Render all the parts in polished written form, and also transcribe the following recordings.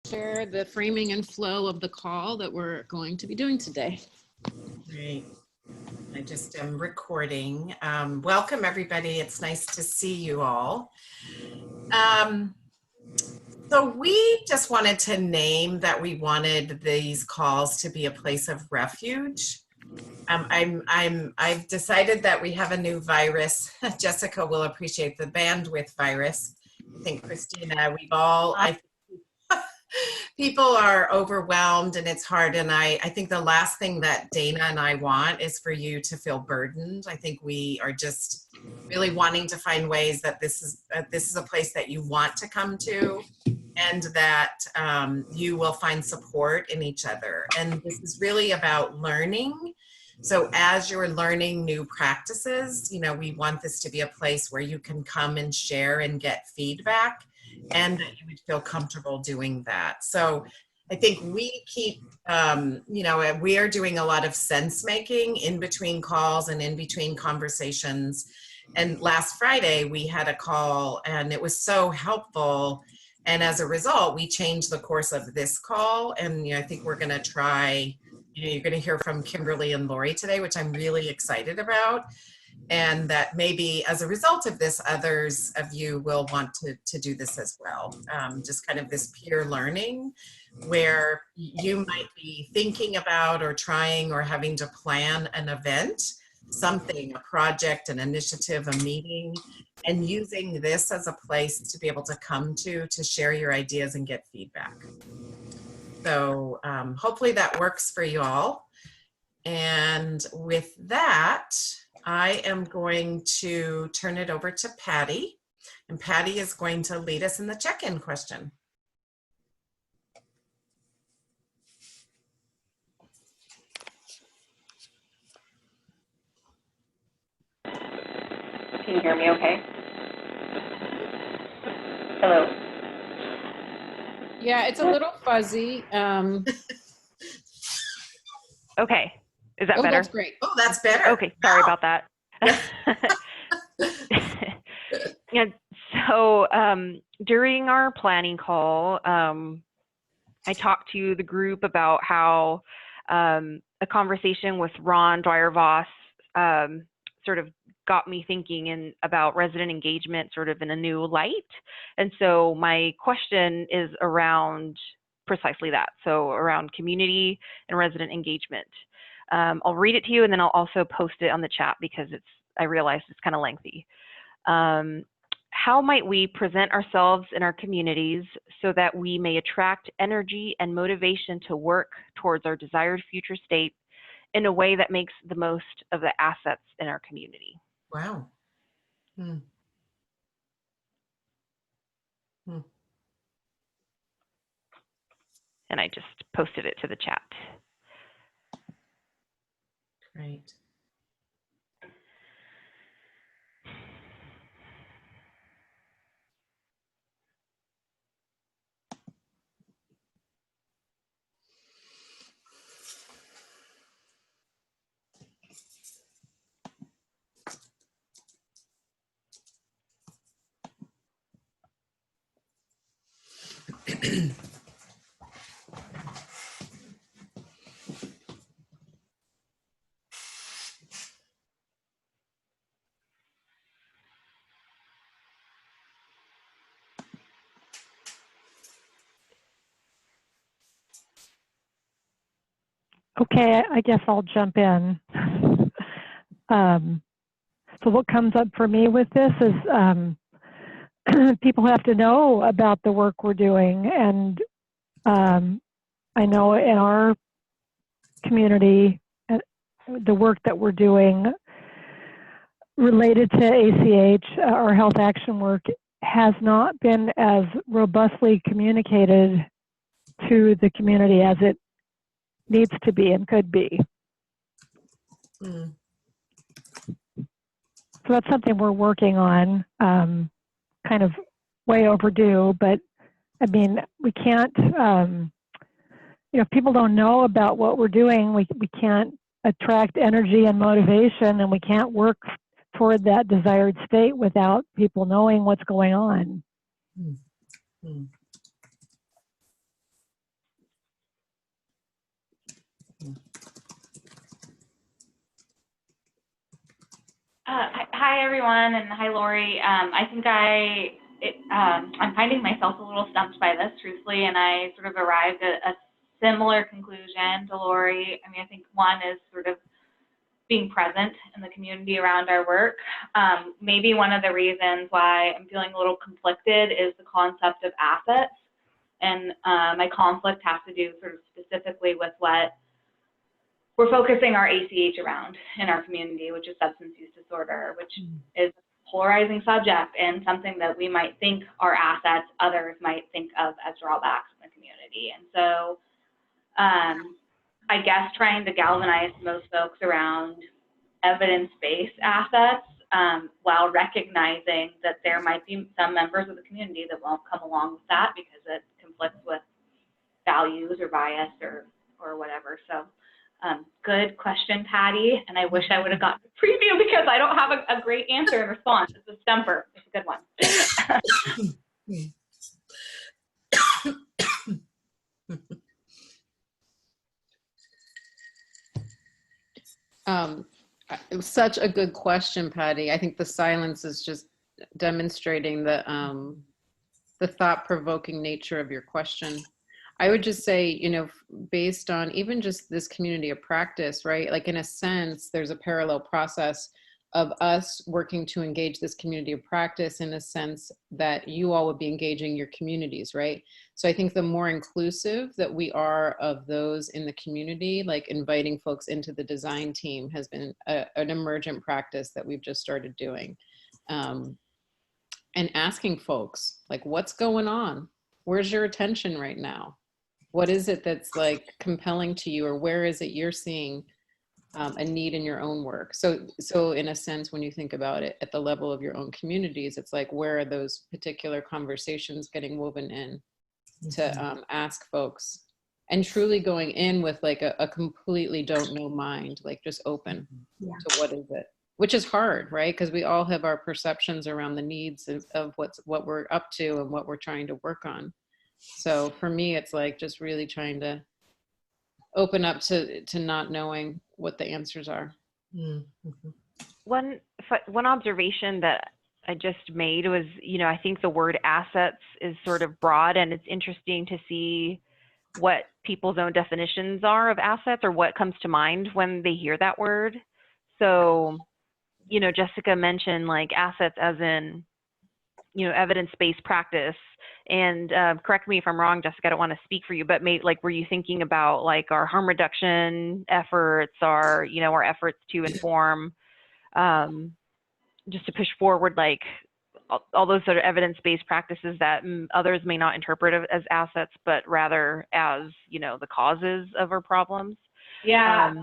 share the framing and flow of the call that we're going to be doing today. Great. I just am recording. Welcome, everybody. It's nice to see you all. So we just wanted to name that we wanted these calls to be a place of refuge. I've decided that we have a new virus. Jessica will appreciate the bandwidth virus. I think Christina, people are overwhelmed and it's hard. And I think the last thing that Dana and I want is for you to feel burdened. I think we are just really wanting to find ways that this is a place that you want to come to, and that you will find support in each other. And this is really about learning. So as you're learning new practices, you know, we want this to be a place where you can come and share and get feedback, and that you would feel comfortable doing that. So I think we keep, you know, we are doing a lot of sense making in between calls and in between conversations. And last Friday we had a call and it was so helpful. And as a result, we changed the course of this call. And you know, I think we're going to try, you know, you're going to hear from Kimberly and Lori today, which I'm really excited about. And that maybe as a result of this, others of you will want to do this as well. Just kind of this peer learning where you might be thinking about or trying or having to plan an event, something, a project, an initiative, a meeting, and using this as a place to be able to come to share your ideas and get feedback. So hopefully that works for you all. And with that, I am going to turn it over to Patty, and Patty is going to lead us in the check-in question. Can you hear me okay? Hello? Yeah, it's a little fuzzy. Okay. Is that Oh, better? that's great. Oh, that's better. Okay, sorry about that. Yeah, so during our planning call, I talked to the group about how a conversation with Ron Dwyer-Voss sort of got me thinking about resident engagement sort of in a new light. And so my question is around precisely that. So around community and resident engagement. I'll read it to you and then I'll also post it on the chat because I realized it's kind of lengthy. How might we present ourselves in our communities so that we may attract energy and motivation to work towards our desired future state in a way that makes the most of the assets in our community? Wow. Hmm. Hmm. And I just posted it to the chat. Great. Okay, I guess I'll jump in. So what comes up for me with this is people have to know about the work we're doing. And I know in our community, the work that we're doing related to ACH, our health action work, has not been as robustly communicated to the community as it needs to be and could be. Mm. So that's something we're working on, kind of way overdue, but I mean, we can't, you know, if people don't know about what we're doing, we can't attract energy and motivation, and we can't work toward that desired state without people knowing what's going on. Mm. Mm. Hi, everyone, and hi, Lori. I think I'm finding myself a little stumped by this, truthfully, and I sort of arrived at a similar conclusion to Lori. I mean, I think one is sort of being present in the community around our work. Maybe one of the reasons why I'm feeling a little conflicted is the concept of assets, and my conflict has to do sort of specifically with what we're focusing our ACH around in our community, which is substance use disorder, which is a polarizing subject and something that we might think are assets, others might think of as drawbacks in the community. And so I guess trying to galvanize most folks around evidence-based assets while recognizing that there might be some members of the community that won't come along with that because it conflicts with values or bias or whatever. So good question, Patty. And I wish I would have gotten the preview because I don't have a great answer in response. It's a stumper. It's a good one. It was such a good question, Patty. I think the silence is just demonstrating the thought-provoking nature of your question. I would just say, you know, based on even just this community of practice, right? Like in a sense, there's a parallel process of us working to engage this community of practice in a sense that you all would be engaging your communities, right? So I think the more inclusive that we are of those in the community, like inviting folks into the design team has been an emergent practice that we've just started doing. And asking folks, like, what's going on? Where's your attention right now? What is it that's like compelling to you, or where is it you're seeing a need in your own work? So in a sense, when you think about it at the level of your own communities, it's like, where are those particular conversations getting woven in to ask folks, and truly going in with like a completely don't know mind, like just open to what is it, which is hard, right? Because we all have our perceptions around the needs of what we're up to and what we're trying to work on. So for me, it's like just really trying to open up to not knowing what the answers are. One observation that I just made was, you know, I think the word assets is sort of broad, and it's interesting to see what people's own definitions are of assets or what comes to mind when they hear that word. So, you know, Jessica mentioned like assets as in, you know, evidence-based practice. And correct me if I'm wrong, Jessica, I don't want to speak for you, but maybe like, were you thinking about like our harm reduction efforts, our, you know, our efforts to inform, just to push forward, like all those sort of evidence-based practices that others may not interpret as assets, but rather as, you know, the causes of our problems? Yeah,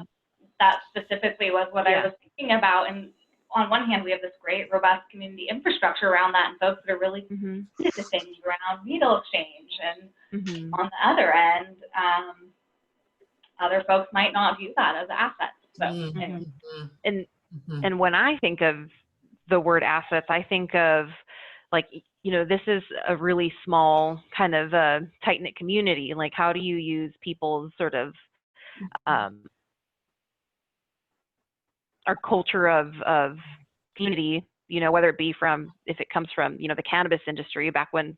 that specifically was what I was thinking about. And on one hand, we have this great, robust community infrastructure around that, and folks that are really committed to things around needle exchange. And on the other end, other folks might not view that as assets. So, and when I think of the word assets, I think of like, you know, this is a really small kind of tight-knit community. Like, how do you use people's sort of our culture of community, you know, whether it be from, if it comes from, you know, the cannabis industry back when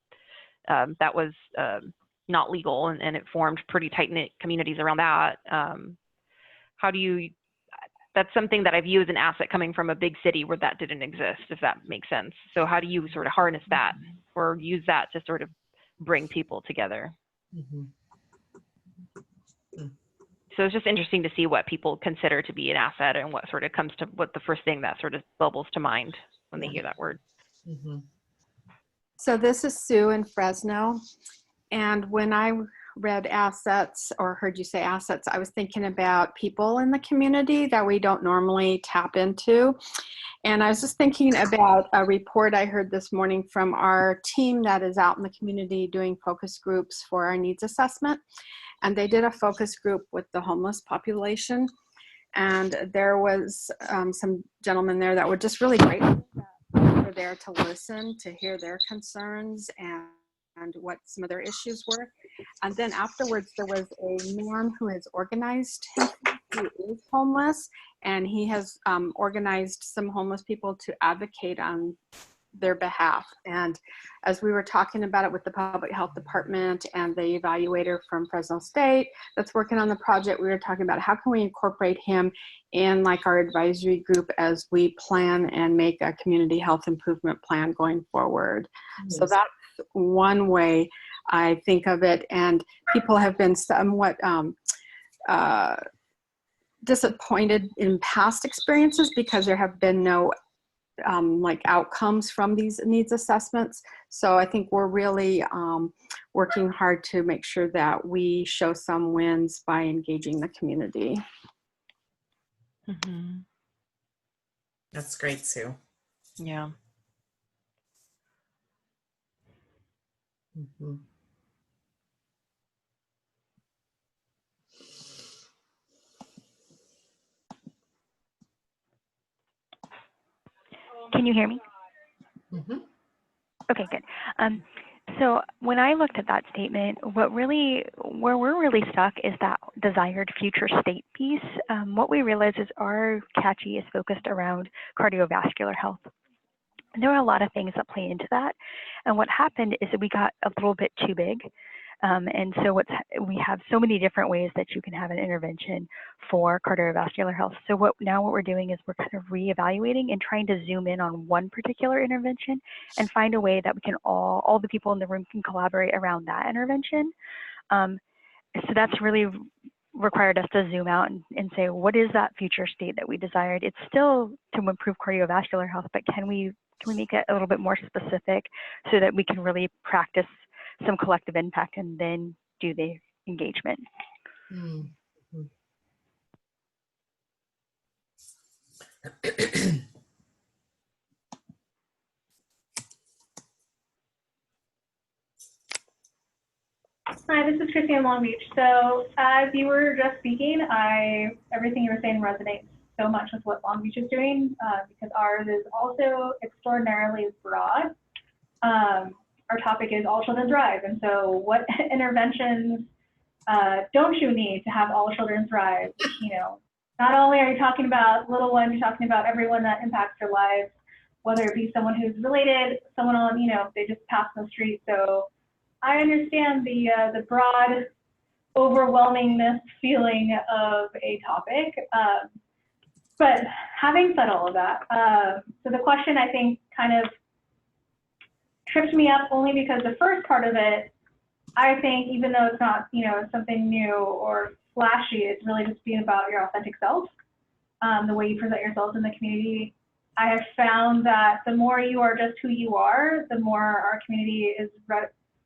that was not legal, and it formed pretty tight-knit communities around that. How do you, that's something that I view as an asset coming from a big city where that didn't exist, if that makes sense. So how do you sort of harness that or use that to sort of bring people together? So it's just interesting to see what people consider to be an asset and what sort of comes to, what the first thing that sort of bubbles to mind when they hear that word. So this is Sue in Fresno. And when I read assets or heard you say assets, I was thinking about people in the community that we don't normally tap into. And I was just thinking about a report I heard this morning from our team that is out in the community doing focus groups for our needs assessment. And they did a focus group with the homeless population. And there was some gentlemen there that were just really grateful that we were there to listen, to hear their concerns and what some of their issues were. And then afterwards, there was a man who has organized himself who is homeless, and he has organized some homeless people to advocate on their behalf. And as we were talking about it with the public health department and the evaluator from Fresno State that's working on the project, we were talking about how can we incorporate him in like our advisory group as we plan and make a community health improvement plan going forward. So that's one way I think of it. And people have been somewhat disappointed in past experiences because there have been no like outcomes from these needs assessments. So I think we're really working hard to make sure that we show some wins by engaging the community. Mm-hmm. That's great, Sue. Yeah. Mm-hmm. Can you hear me? Mm-hmm. Okay, good. So when I looked at that statement, where we're really stuck is that desired future state piece. What we realize is our CACHI is focused around cardiovascular health. And there are a lot of things that play into that. And what happened is that we got a little bit too big. And so we have so many different ways that you can have an intervention for cardiovascular health. So what we're doing is we're kind of reevaluating and trying to zoom in on one particular intervention and find a way that we can all the people in the room can collaborate around that intervention. So that's really required us to zoom out and say, what is that future state that we desired? It's still to improve cardiovascular health, but can we make it a little bit more specific so that we can really practice some collective impact and then do the engagement? Mm-hmm. Hi, this is Christy in Long Beach. So as you were just speaking, everything you were saying resonates so much with what Long Beach is doing because ours is also extraordinarily broad. Our topic is All Children Thrive. And so what interventions don't you need to have all children thrive? You know, not only are you talking about little ones, you're talking about everyone that impacts their lives, whether it be someone who's related, someone on, they just pass the street. So I understand the broad overwhelmingness feeling of a topic. But having said all of that, so the question I think kind of tripped me up only because the first part of it, I think even though it's not, something new or flashy, it's really just being about your authentic self, the way you present yourself in the community. I have found that the more you are just who you are, the more our community is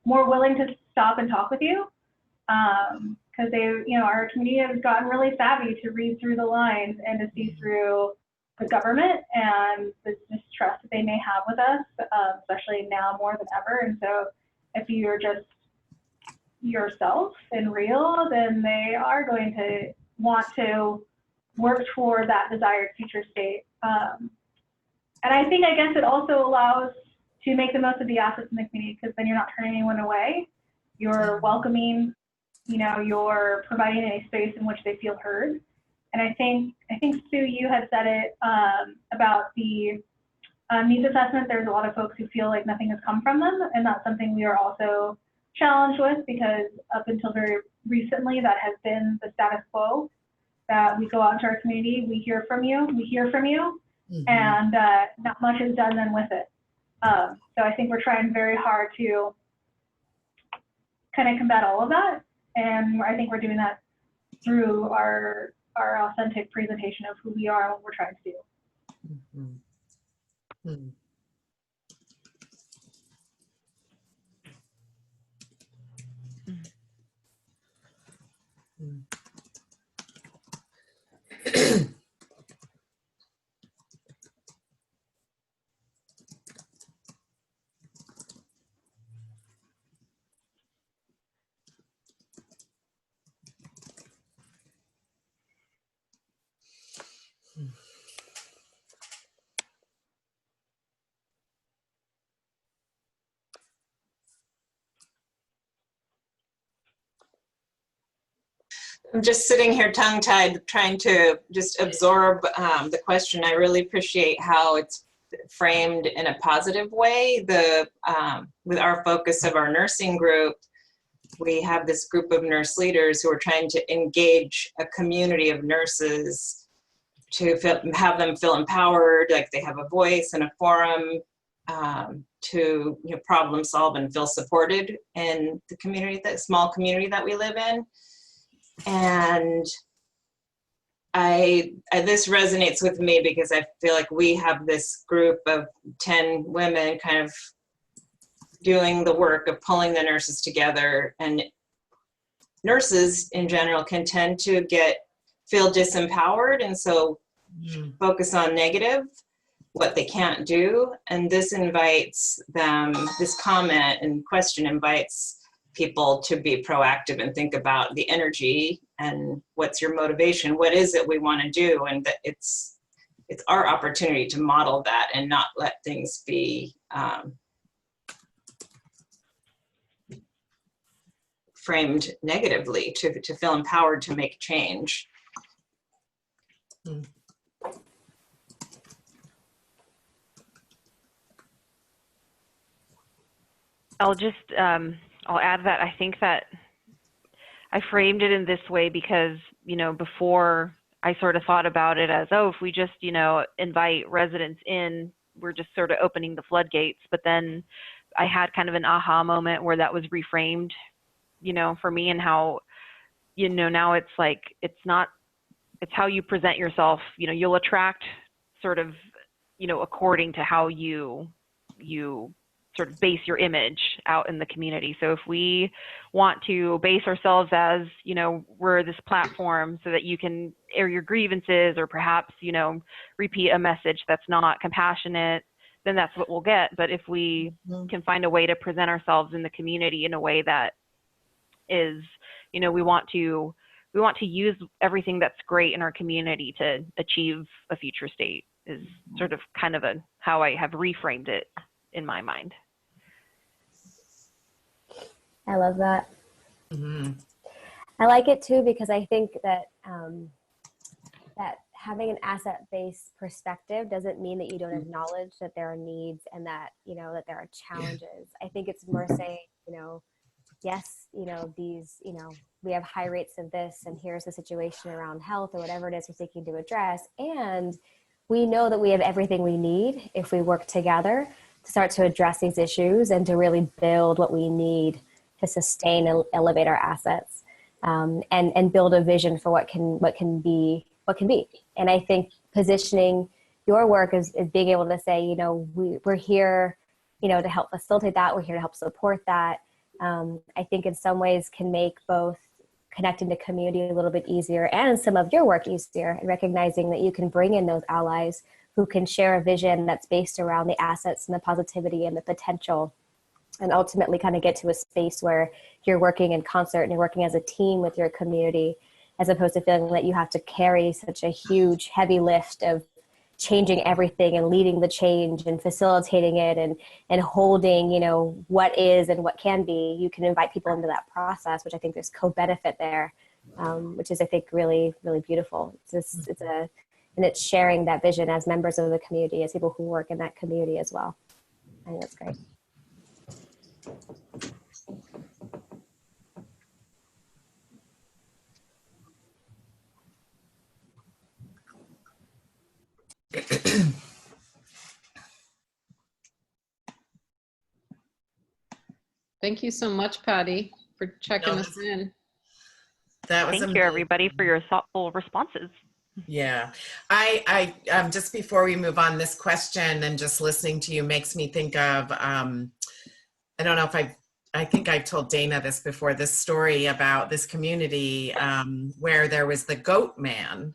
more willing to stop and talk with you. Because our community has gotten really savvy to read through the lines and to see through the government and the distrust that they may have with us, especially now more than ever. And so if you're just yourself and real, then they are going to want to work toward that desired future state. And I guess it also allows to make the most of the assets in the community because then you're not turning anyone away. You're welcoming, you're providing a space in which they feel heard. And I think Sue, you had said it about the needs assessment. There's a lot of folks who feel like nothing has come from them, and that's something we are also challenged with because up until very recently, that has been the status quo. That we go out into our community, we hear from you, mm-hmm. and not much is done then with it. So I think we're trying very hard to kind of combat all of that, and I think we're doing that through our authentic presentation of who we are and what we're trying to do. Mm-hmm. Mm-hmm. I'm just sitting here tongue-tied, trying to just absorb the question. I really appreciate how it's framed in a positive way. With our focus of our nursing group, we have this group of nurse leaders who are trying to engage a community of nurses to have them feel empowered, like they have a voice and a forum to problem solve and feel supported in the community, that small community that we live in. And this resonates with me because I feel like we have this group of 10 women kind of doing the work of pulling the nurses together, and nurses in general can tend to feel disempowered, and so focus on negative, what they can't do. And this invites them, this comment and question invites people to be proactive and think about the energy and what's your motivation, what is it we want to do, and that it's our opportunity to model that and not let things be framed negatively, to feel empowered to make change. I'll add that I think that I framed it in this way because, before I sort of thought about it as, if we just, invite residents in, we're just sort of opening the floodgates. But then I had kind of an aha moment where that was reframed, for me, and how, now it's like, it's how you present yourself. You'll attract sort of, according to how you sort of base your image out in the community. So if we want to base ourselves as, we're this platform so that you can air your grievances or perhaps, repeat a message that's not compassionate, then that's what we'll get. But if we can find a way to present ourselves in the community in a way that is, we want to use everything that's great in our community to achieve a future state, is sort of kind of how I have reframed it in my mind. I love that. Mm-hmm. I like it too because I think that that having an asset-based perspective doesn't mean that you don't acknowledge that there are needs and that that there are challenges. I think it's more saying yes, these we have high rates of this, and here's the situation around health or whatever it is we're seeking to address, and we know that we have everything we need if we work together to start to address these issues and to really build what we need to sustain and elevate our assets, and build a vision for what can be. And I think positioning your work is being able to say, we're here, to help facilitate that. We're here to help support that. I think in some ways can make both connecting to community a little bit easier and some of your work easier, and recognizing that you can bring in those allies who can share a vision that's based around the assets and the positivity and the potential, and ultimately kind of get to a space where you're working in concert and you're working as a team with your community, as opposed to feeling that you have to carry such a huge, heavy lift of changing everything and leading the change and facilitating it and holding, what is and what can be. You can invite people into that process, which I think there's co-benefit there, which is, I think, really, really beautiful. And it's sharing that vision as members of the community, as people who work in that community as well. I think that's great. Thank you so much, Patty, for checking us in. That was Thank you, everybody, for your thoughtful responses. Yeah, I just before we move on, this question and just listening to you makes me think of, I don't know if I think I've told Dana this before, this story about this community where there was the goat man,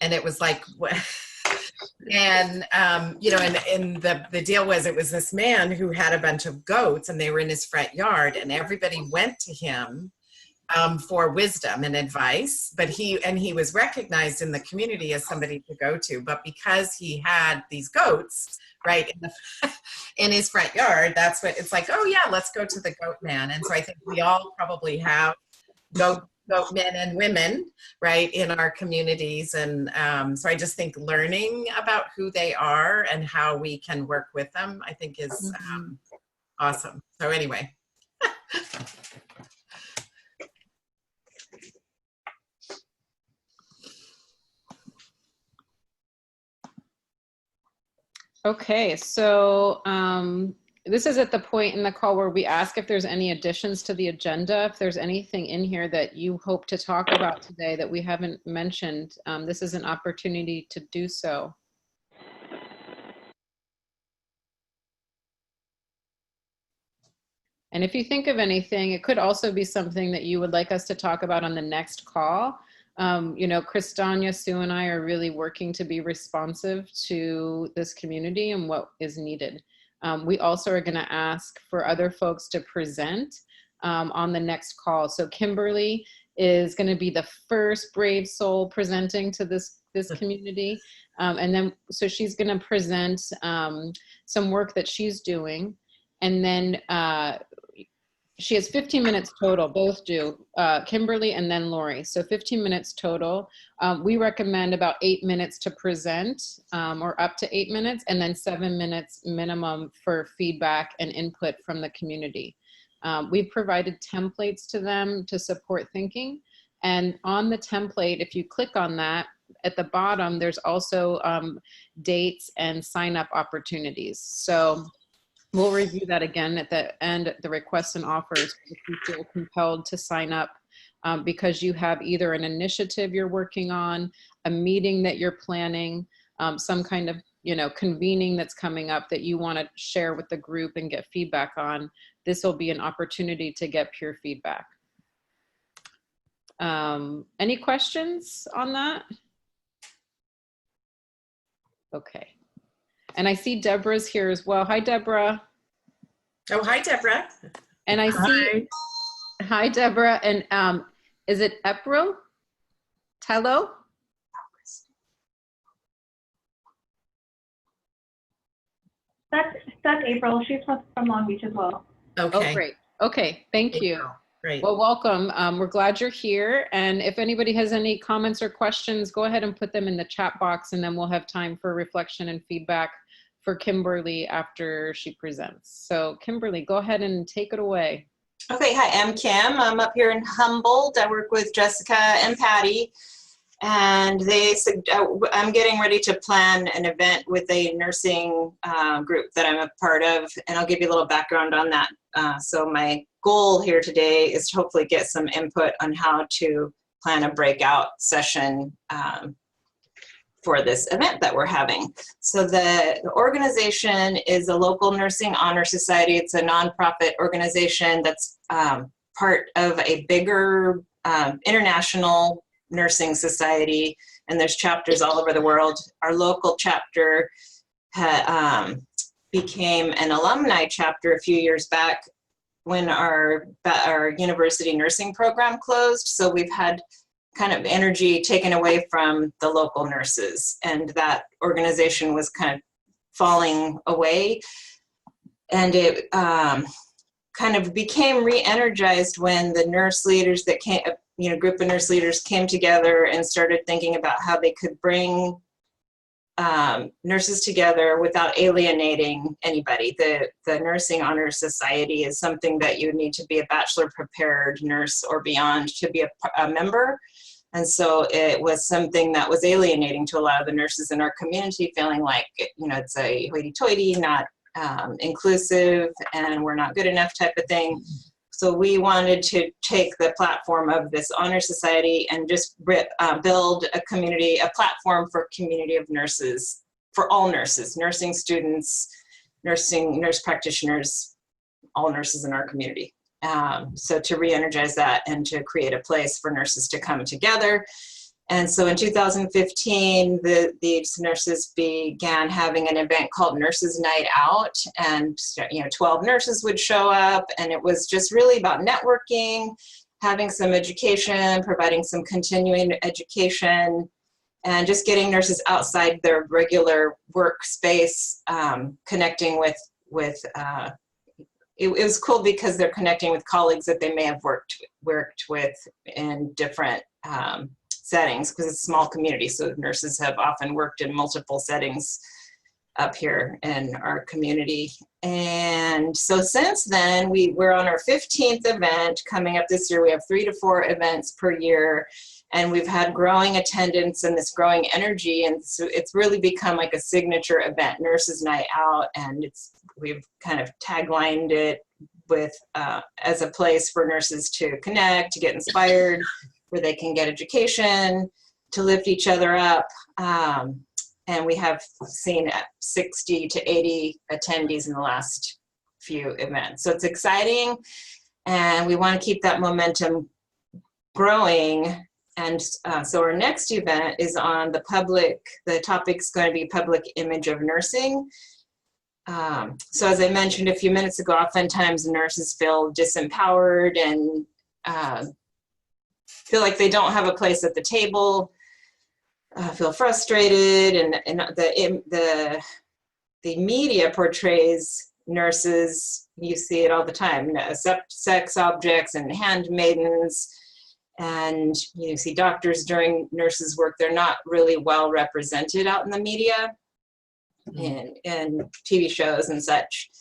and it was like, and and the deal was, it was this man who had a bunch of goats and they were in his front yard, and everybody went to him for wisdom and advice, but he was recognized in the community as somebody to go to. But because he had these goats right in his front yard, that's what it's like, oh yeah, let's go to the goat man. And so I think we all probably have goats both men and women, right, in our communities. And so I just think learning about who they are and how we can work with them, I think is awesome. So anyway. Okay, so this is at the point in the call where we ask if there's any additions to the agenda. If there's anything in here that you hope to talk about today that we haven't mentioned, this is an opportunity to do so. And if you think of anything, it could also be something that you would like us to talk about on the next call. You know, Kristania, Sue, and I are really working to be responsive to this community and what is needed. We also are going to ask for other folks to present on the next call. So Kimberly is going to be the first brave soul presenting to this community. And then, so she's going to present some work that she's doing. And then she has 15 minutes total, both do, Kimberly and then Lori. So 15 minutes total. We recommend about 8 minutes to present, or up to 8 minutes, and then 7 minutes minimum for feedback and input from the community. We've provided templates to them to support thinking. And on the template, if you click on that, at the bottom, there's also dates and sign up opportunities. So we'll review that again at the end, the requests and offers, if you feel compelled to sign up because you have either an initiative you're working on, a meeting that you're planning, some kind of, you know, convening that's coming up that you want to share with the group and get feedback on. This will be an opportunity to get peer feedback. Any questions on that? Okay. And I see Deborah's here as well. Hi, Deborah. Oh, hi, Deborah. And I see, hi, Deborah. And is it April Tello? That's April. She's from Long Beach as well. Okay. Oh, great. Okay, thank you. Great. Well, welcome. We're glad you're here. And if anybody has any comments or questions, go ahead and put them in the chat box, and then we'll have time for reflection and feedback for Kimberly after she presents. So Kimberly, go ahead and take it away. Okay, hi, I'm Kim. I'm up here in Humboldt. I work with Jessica and Patty, and I'm getting ready to plan an event with a nursing group that I'm a part of, and I'll give you a little background on that. So my goal here today is to hopefully get some input on how to plan a breakout session for this event that we're having. So the organization is a local nursing honor society. It's a nonprofit organization that's part of a bigger international nursing society, and there's chapters all over the world. Our local chapter became an alumni chapter a few years back when our university nursing program closed. So we've had kind of energy taken away from the local nurses, and that organization was kind of falling away. And it kind of became re-energized when the nurse leaders that came, group of nurse leaders came together and started thinking about how they could bring nurses together without alienating anybody. The Nursing Honor Society is something that you need to be a bachelor prepared nurse or beyond to be a member. And so it was something that was alienating to a lot of the nurses in our community, feeling like, it's a hoity-toity, not inclusive, and we're not good enough type of thing. So we wanted to take the platform of this honor society and just build a community, a platform for a community of nurses, for all nurses, nursing students, nurse practitioners, all nurses in our community. So to re-energize that and to create a place for nurses to come together. And so in 2015, these nurses began having an event called Nurses Night Out, and 12 nurses would show up, and it was just really about networking, having some education, providing some continuing education, and just getting nurses outside their regular workspace, connecting with it was cool because they're connecting with colleagues that they may have worked with in different settings, because it's a small community. So nurses have often worked in multiple settings up here in our community. And so since then, we're on our 15th event coming up this year. We have 3 to 4 events per year, and we've had growing attendance and this growing energy. And so it's really become like a signature event, Nurses Night Out. And we've kind of taglined it with as a place for nurses to connect, to get inspired, where they can get education, to lift each other up. And we have seen 60 to 80 attendees in the last few events. So it's exciting, and we want to keep that momentum growing. And so our next event is on the topic's going to be public image of nursing. So as I mentioned a few minutes ago, oftentimes nurses feel disempowered and feel like they don't have a place at the table. Feel frustrated, and the media portrays nurses, you see it all the time, sex objects and handmaidens, and you see doctors during nurses' work. They're not really well represented out in the media, in TV shows and such.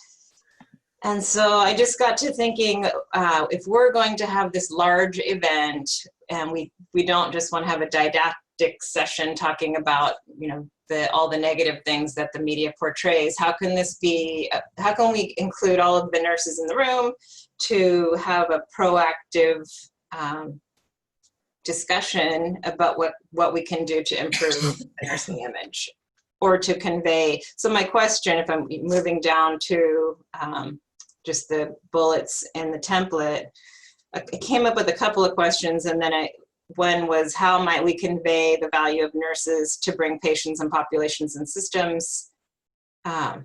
And so I just got to thinking, if we're going to have this large event, and we don't just want to have a didactic session talking about, all the negative things that the media portrays, how can we include all of the nurses in the room to have a proactive discussion about what we can do to improve the nursing image, or to convey. So my question, if I'm moving down to just the bullets in the template, I came up with a couple of questions, and then one was, how might we convey the value of nurses to bring patients and populations and systems? How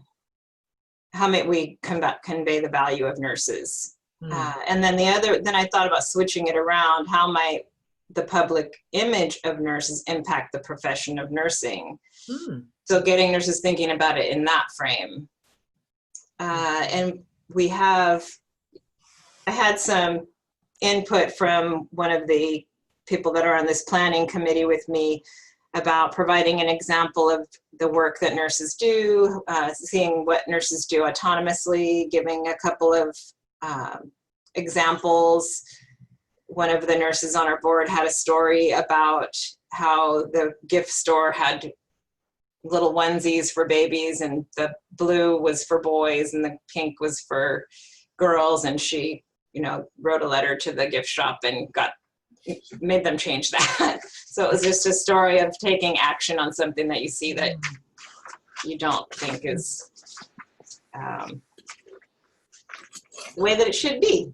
might we convey the value of nurses? And then then I thought about switching it around. How might the public image of nurses impact the profession of nursing? So getting nurses thinking about it in that frame. And I had some input from one of the people that are on this planning committee with me about providing an example of the work that nurses do, seeing what nurses do autonomously, giving a couple of examples. One of the nurses on our board had a story about how the gift store had little onesies for babies, and the blue was for boys and the pink was for girls, and she wrote a letter to the gift shop and made them change that. So it was just a story of taking action on something that you see that you don't think is the way that it should be.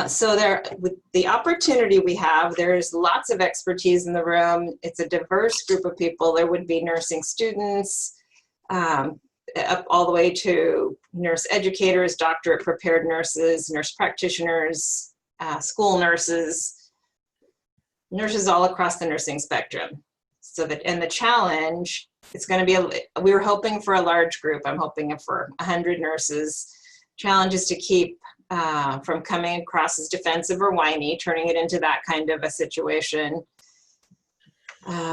So with the opportunity we have, there's lots of expertise in the room. It's a diverse group of people. There would be nursing students, up all the way to nurse educators, doctorate prepared nurses, nurse practitioners, school nurses all across the nursing spectrum. And the challenge, it's going to be, we were hoping for a large group. I'm hoping for 100 nurses. Challenge is to keep from coming across as defensive or whiny, turning it into that kind of a situation.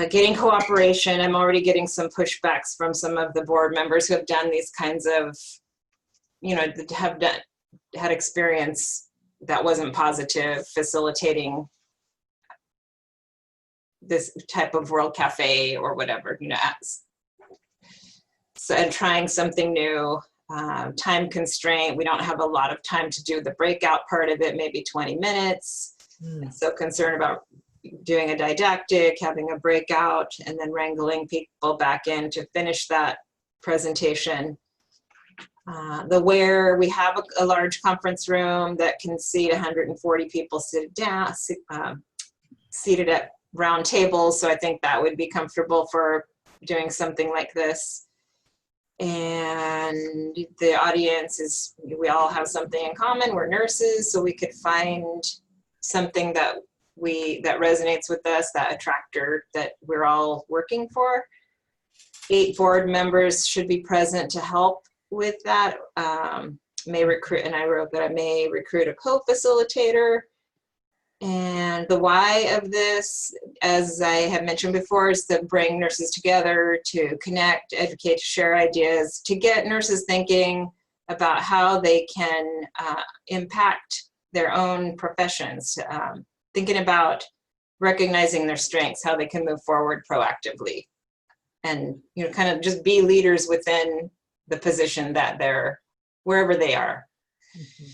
Getting cooperation. I'm already getting some pushbacks from some of the board members who have done these kinds of, had experience that wasn't positive, facilitating this type of World Cafe or whatever, so, and trying something new. Time constraint, we don't have a lot of time to do the breakout part of it, maybe 20 minutes. So concerned about doing a didactic, having a breakout, and then wrangling people back in to finish that presentation. Where we have a large conference room that can seat 140 people seated at round tables, so I think that would be comfortable for doing something like this. And the audience we all have something in common. We're nurses, so we could find something that resonates with us, that attractor that we're all working for. 8 board members should be present to help with that. may recruit, and I wrote that I may recruit a co-facilitator. And the why of this, as I have mentioned before, is to bring nurses together, to connect, educate, share ideas, to get nurses thinking about how they can impact their own professions, thinking about recognizing their strengths, how they can move forward proactively, and kind of just be leaders within the position that they're, wherever they are. Mm-hmm.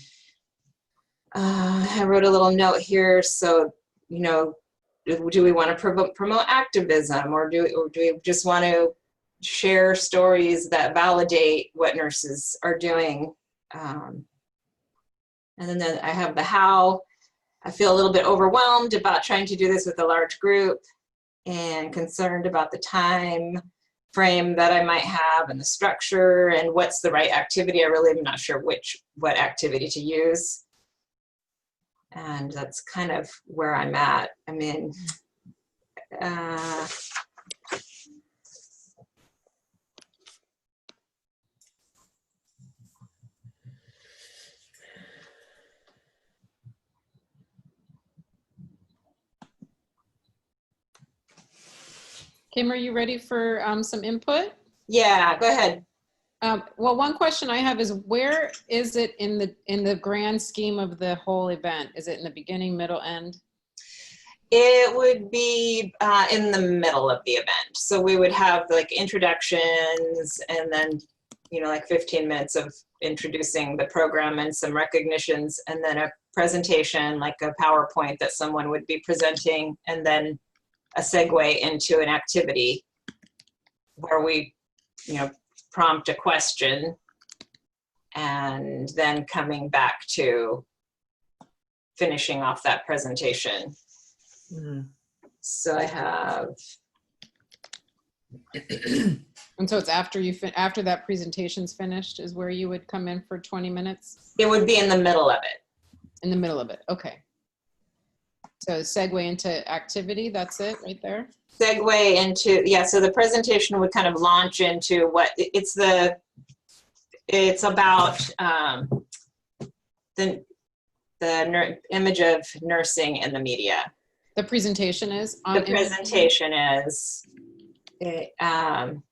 I wrote a little note here. So, do we want to promote activism, or do we just want to share stories that validate what nurses are doing? And then I have the how. I feel a little bit overwhelmed about trying to do this with a large group, and concerned about the time frame that I might have, and the structure, and what's the right activity. I really am not sure what activity to use. And that's kind of where I'm at. I mean, Kim, are you ready for some input? Yeah, go ahead. Well, one question I have is, where is it in the grand scheme of the whole event? Is it in the beginning, middle, end? It would be in the middle of the event. So we would have like introductions, and then, like 15 minutes of introducing the program and some recognitions, and then a presentation, like a PowerPoint that someone would be presenting, and then a segue into an activity where we, prompt a question, and then coming back to finishing off that presentation. Mm-hmm. So I have. And so it's after after that presentation's finished is where you would come in for 20 minutes? It would be in the middle of it. In the middle of it, okay. So segue into activity, that's it right there? Segue into, yeah, so the presentation would kind of launch into what it's about the image of nursing in the media. The presentation is? The presentation is, and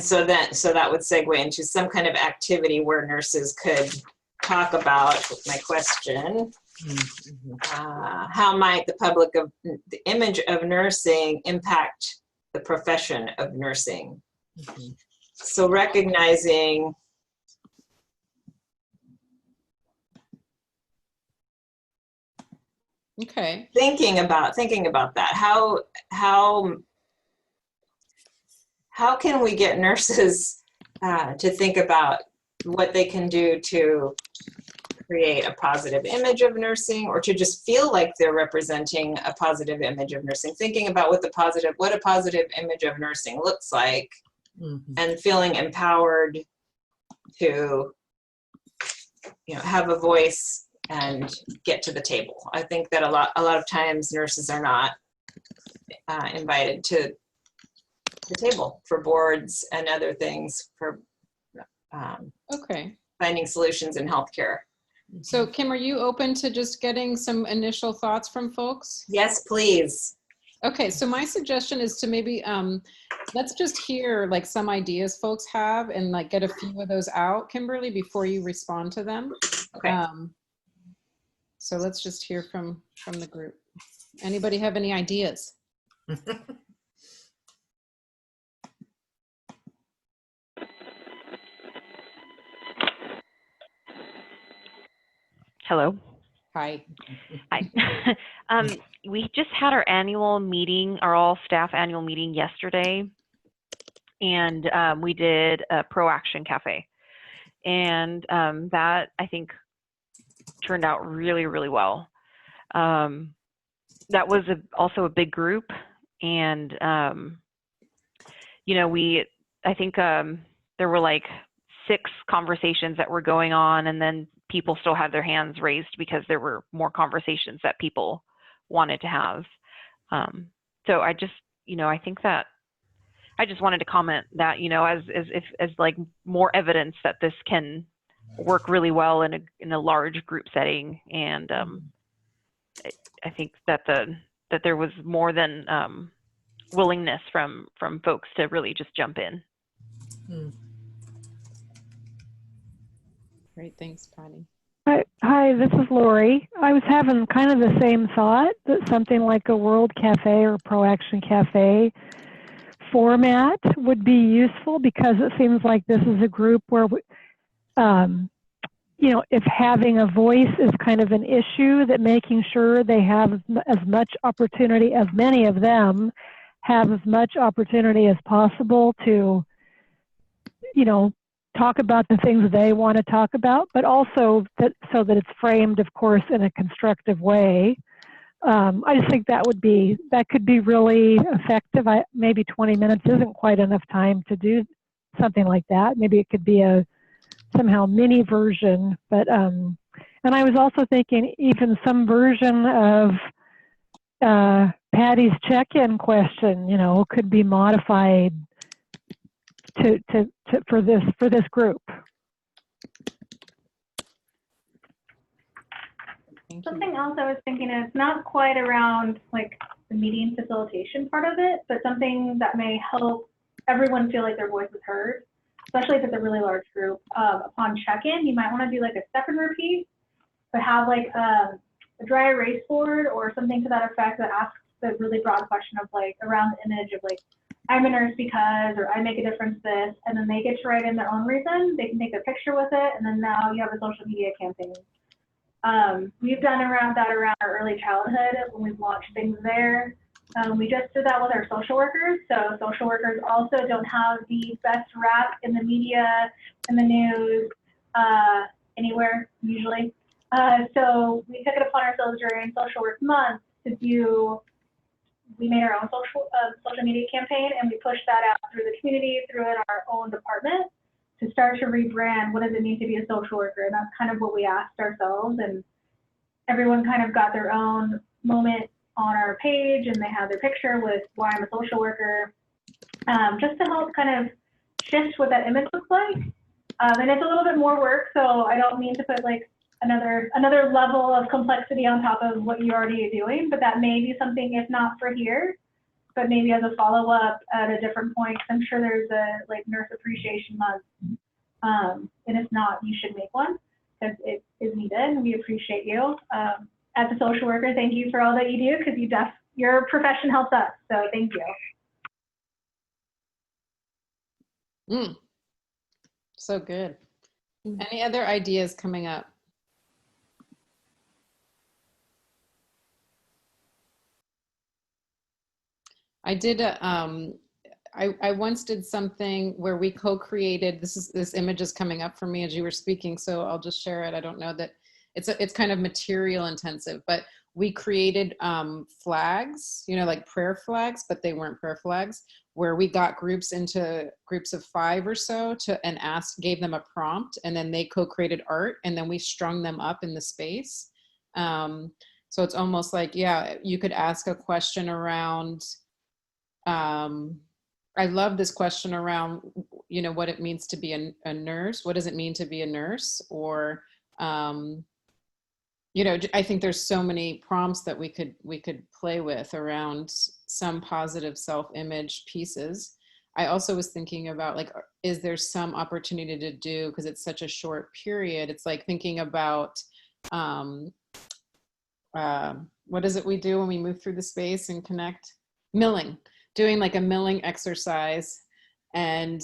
so that would segue into some kind of activity where nurses could talk about my question. Mm-hmm. How might the image of nursing impact the profession of nursing? Mm-hmm. So recognizing okay. Thinking about that. How can we get nurses to think about what they can do to create a positive image of nursing, or to just feel like they're representing a positive image of nursing, thinking about what a positive image of nursing looks like, mm-hmm. and feeling empowered to have a voice and get to the table. I think that a lot of times nurses are not invited to the table for boards and other things, for okay, finding solutions in healthcare. So Kim, are you open to just getting some initial thoughts from folks? Yes, please. Okay, so my suggestion is to maybe let's just hear like some ideas folks have, and like get a few of those out, Kimberly, before you respond to them. Okay. So let's just hear from the group. Anybody have any ideas? Hello. Hi. Hi. We just had our annual meeting, our all staff annual meeting yesterday, and we did a Pro Action Cafe, and that I think turned out really, really well. That was also a big group, and I think there were like 6 conversations that were going on, and then people still had their hands raised because there were more conversations that people wanted to have. So I just, I think that I just wanted to comment that, you know, as like more evidence that this can work really well in a large group setting. And I think that that there was more than willingness from folks to really just jump in. Great, thanks, Patty. Hi, this is Lori. I was having kind of the same thought that something like a World Cafe or Pro Action Cafe format would be useful, because it seems like this is a group where, you know, if having a voice is kind of an issue, that making sure they have as much opportunity, as many of them have as much opportunity as possible to, you know, talk about the things they want to talk about, but also that so that it's framed, of course, in a constructive way. I just think that could be really effective. Maybe 20 minutes isn't quite enough time to do something like that. Maybe it could be a somehow mini version, but and I was also thinking even some version of Patty's check-in question, you know, could be modified for this group. Something else I was thinking is not quite around like the meeting facilitation part of it, but something that may help everyone feel like their voice is heard, especially if it's a really large group. Upon check-in, you might want to do like a step and repeat, but have like a dry erase board or something to that effect that asks the really broad question of like around the image of like, I'm a nurse because, or I make a difference this, and then they get to write in their own reason. They can take a picture with it, and then now you have a social media campaign. We've done around our early childhood when we've launched things there. We just did that with our social workers. So social workers also don't have the best rap in the media, in the news, anywhere usually. So we took it upon ourselves during Social Work Month we made our own social media campaign, and we pushed that out through the community, through our own department, to start to rebrand what does it mean to be a social worker. And that's kind of what we asked ourselves, and everyone kind of got their own moment on our page, and they had their picture with why I'm a social worker, just to help kind of shift what that image looks like. And it's a little bit more work, so I don't mean to put like another level of complexity on top of what you already are doing, but that may be something, if not for here, but maybe as a follow-up at a different point. I'm sure there's a like Nurse Appreciation Month, and if not, you should make one because it is needed, and we appreciate you. As a social worker, thank you for all that you do, because your profession helps us, so thank you. So good. Any other ideas coming up? I did I once did something where we co-created, this image is coming up for me as you were speaking, so I'll just share it. I don't know that it's kind of material intensive, but we created flags, you know, like prayer flags, but they weren't prayer flags, where we got groups into groups of 5 or so and gave them a prompt, and then they co-created art, and then we strung them up in the space. So it's almost like, yeah, you could ask a question around, I love this question around, you know, what it means to be a nurse. What does it mean to be a nurse? Or, you know, I think there's so many prompts that we could play with around some positive self-image pieces. I also was thinking about, like, is there some opportunity to do, because it's such a short period, it's like thinking about, what is it we do when we move through the space and connect? Milling. Doing like a milling exercise and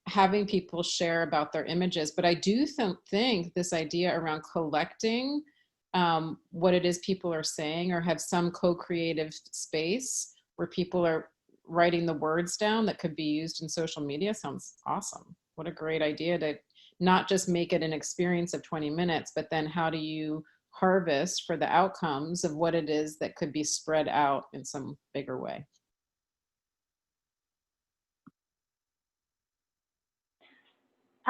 having people share about their images. But I do think this idea around collecting what it is people are saying, or have some co-creative space where people are writing the words down that could be used in social media, sounds awesome. What a great idea to not just make it an experience of 20 minutes, but then how do you harvest for the outcomes of what it is that could be spread out in some bigger way.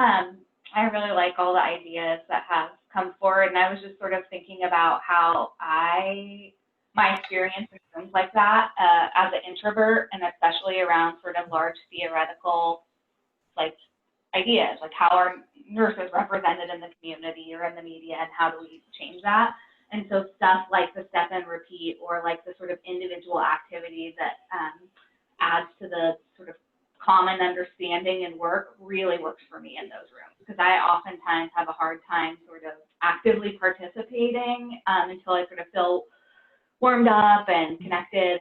I really like all the ideas that have come forward, and I was just sort of thinking about how my experience in rooms like that as an introvert, and especially around sort of large theoretical like ideas, like how are nurses represented in the community or in the media, and how do we change that? And so stuff like the step and repeat, or like the sort of individual activity that adds to the sort of common understanding and work really works for me in those rooms, because I oftentimes have a hard time sort of actively participating until I sort of feel warmed up and connected,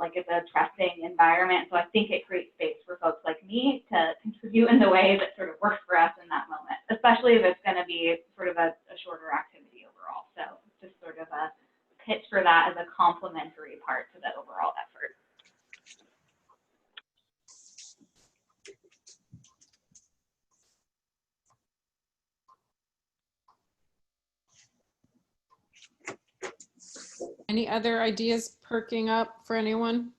like it's a trusting environment. So I think it creates space for folks like me to contribute in the way that sort of works for us in that moment, especially if it's going to be sort of a shorter activity overall. So just sort of a pitch for that as a complementary part to the overall effort. Any other ideas perking up for anyone?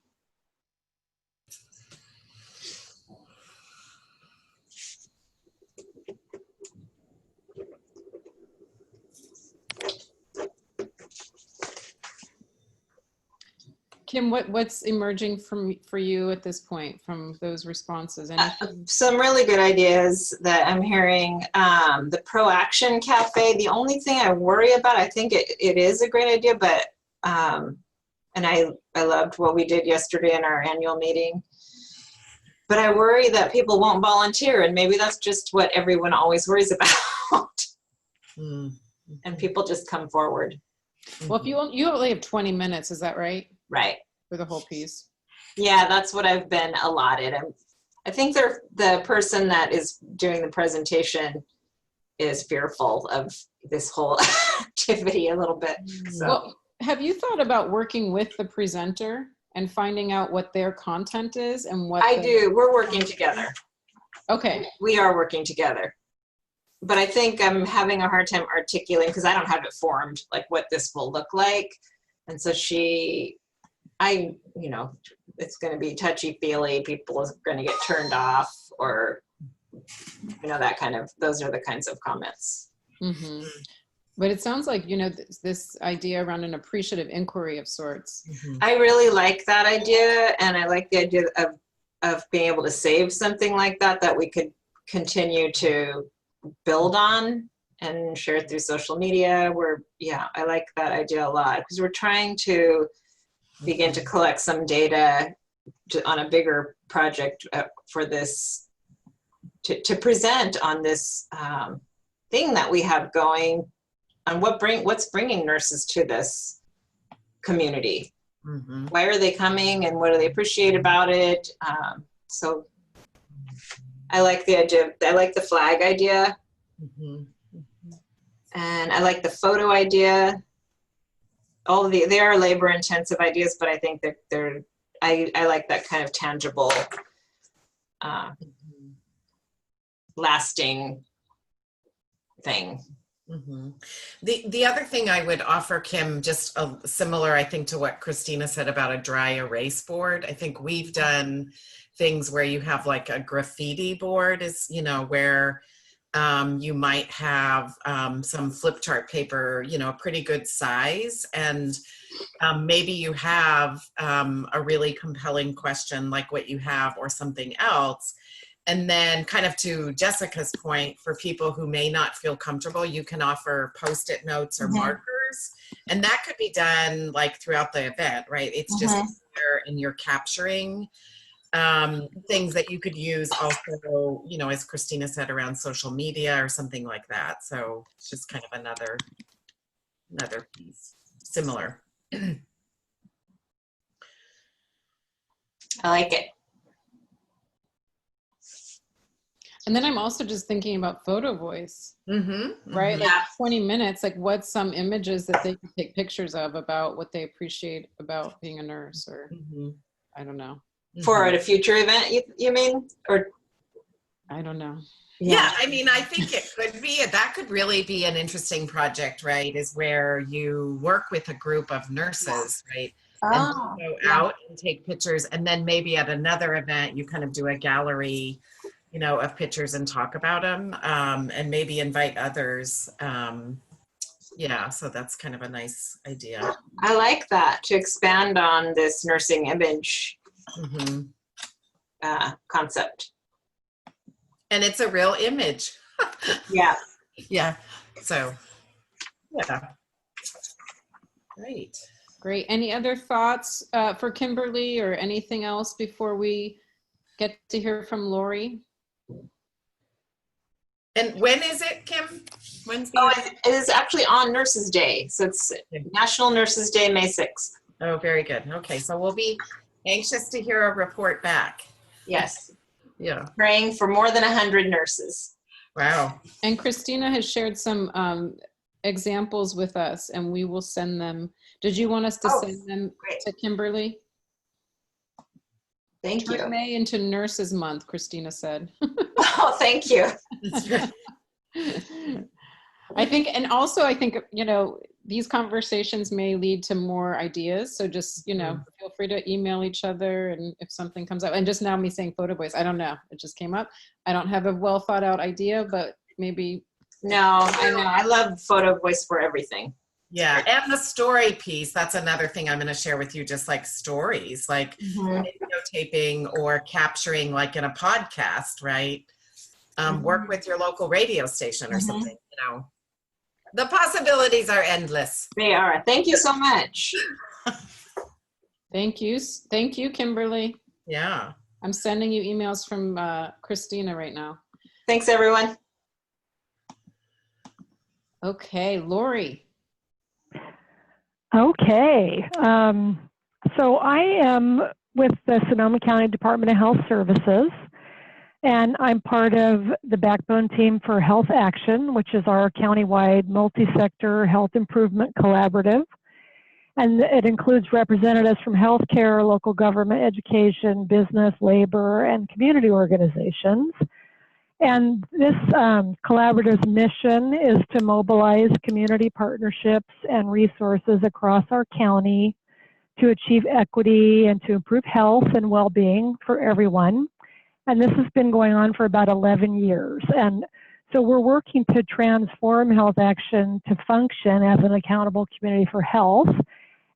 Kim, what's emerging for you at this point from those responses? Some really good ideas that I'm hearing. The Pro Action Cafe, the only thing I worry about, I think it is a great idea, but and I loved what we did yesterday in our annual meeting, but I worry that people won't volunteer, and maybe that's just what everyone always worries about. And people just come forward. Well, if you only have 20 minutes, is that right? Right. For the whole piece. Yeah, that's what I've been allotted. I think the person that is doing the presentation is fearful of this whole activity a little bit. So. Well, have you thought about working with the presenter and finding out what their content is and what? I do. We're working together. Okay. We are working together. But I think I'm having a hard time articulating, because I don't have it formed, like what this will look like. And so it's going to be touchy-feely. People are going to get turned off, or, those are the kinds of comments. Mm-hmm. But it sounds like, this idea around an appreciative inquiry of sorts. Mm-hmm. I really like that idea. And I like the idea of being able to save something like that we could continue to build on and share through social media. I like that idea a lot, because we're trying to begin to collect some data on a bigger project for this, to present on this thing that we have going on, what's bringing nurses to this community. Mm-hmm. Why are they coming, and what do they appreciate about it? So I like the idea. I like the flag idea. Mm-hmm. And I like the photo idea. They are labor intensive ideas, but I think that I like that kind of tangible, lasting thing. Mm-hmm. The other thing I would offer, Kim, just similar, I think, to what Christina said about a dry erase board. I think we've done things where you have like a graffiti board, where you might have some flip chart paper, a pretty good size, and maybe you have a really compelling question like what you have, or something else. And then, kind of to Jessica's point, for people who may not feel comfortable, you can offer Post-it notes or markers, and that could be done like throughout the event, right? It's just there, and you're capturing things that you could use also, as Christina said, around social media or something like that. So it's just kind of another piece, similar. I like it. And then I'm also just thinking about photo voice, mm-hmm. right? Mm-hmm. Like 20 minutes, like what's some images that they can take pictures of about what they appreciate about being a nurse, or I don't know. For a future event, you mean? Or I don't know. Yeah, I mean, I think it could be, that could really be an interesting project, right? Is where you work with a group of nurses, right? And go out and take pictures, and then maybe at another event, you kind of do a gallery, of pictures and talk about them, and maybe invite others Yeah, so that's kind of a nice idea. I like that, to expand on this nursing image Mhm. concept. And it's a real image. Yeah. Yeah. So, yeah. Great. Great. Any other thoughts for Kimberly or anything else before we get to hear from Lori? And when is it, Kim? When's the Oh, it is actually on Nurses Day. So it's National Nurses Day, May 6th. Oh, very good. Okay, so we'll be anxious to hear a report back. Yes. Yeah. Praying for more than 100 nurses. Wow. And Christina has shared some examples with us, and we will send them. Did you want us to send them to Kimberly? Thank you. Turn May into Nurses Month, Christina said. Oh, thank you. I think, and also I think, you know, these conversations may lead to more ideas. So just, you know, feel free to email each other, and if something comes up, and just now me saying photo voice, I don't know, it just came up. I don't have a well thought out idea, but maybe. No, I know. I love photo voice for everything. Yeah, and the story piece, that's another thing I'm going to share with you, just like stories, like videotaping or capturing like in a podcast, right? Work with your local radio station or something, you know. The possibilities are endless. They are. Thank you so much. Thank you. Thank you, Kimberly. Yeah. I'm sending you emails from Christina right now. Thanks, everyone. Okay, Lori. Okay. So I am with the Sonoma County Department of Health Services, and I'm part of the backbone team for Health Action, which is our countywide multi-sector health improvement collaborative. And it includes representatives from healthcare, local government, education, business, labor, and community organizations. And this collaborative's mission is to mobilize community partnerships and resources across our county to achieve equity and to improve health and well-being for everyone. And this has been going on for about 11 years. And so we're working to transform Health Action to function as an accountable community for health,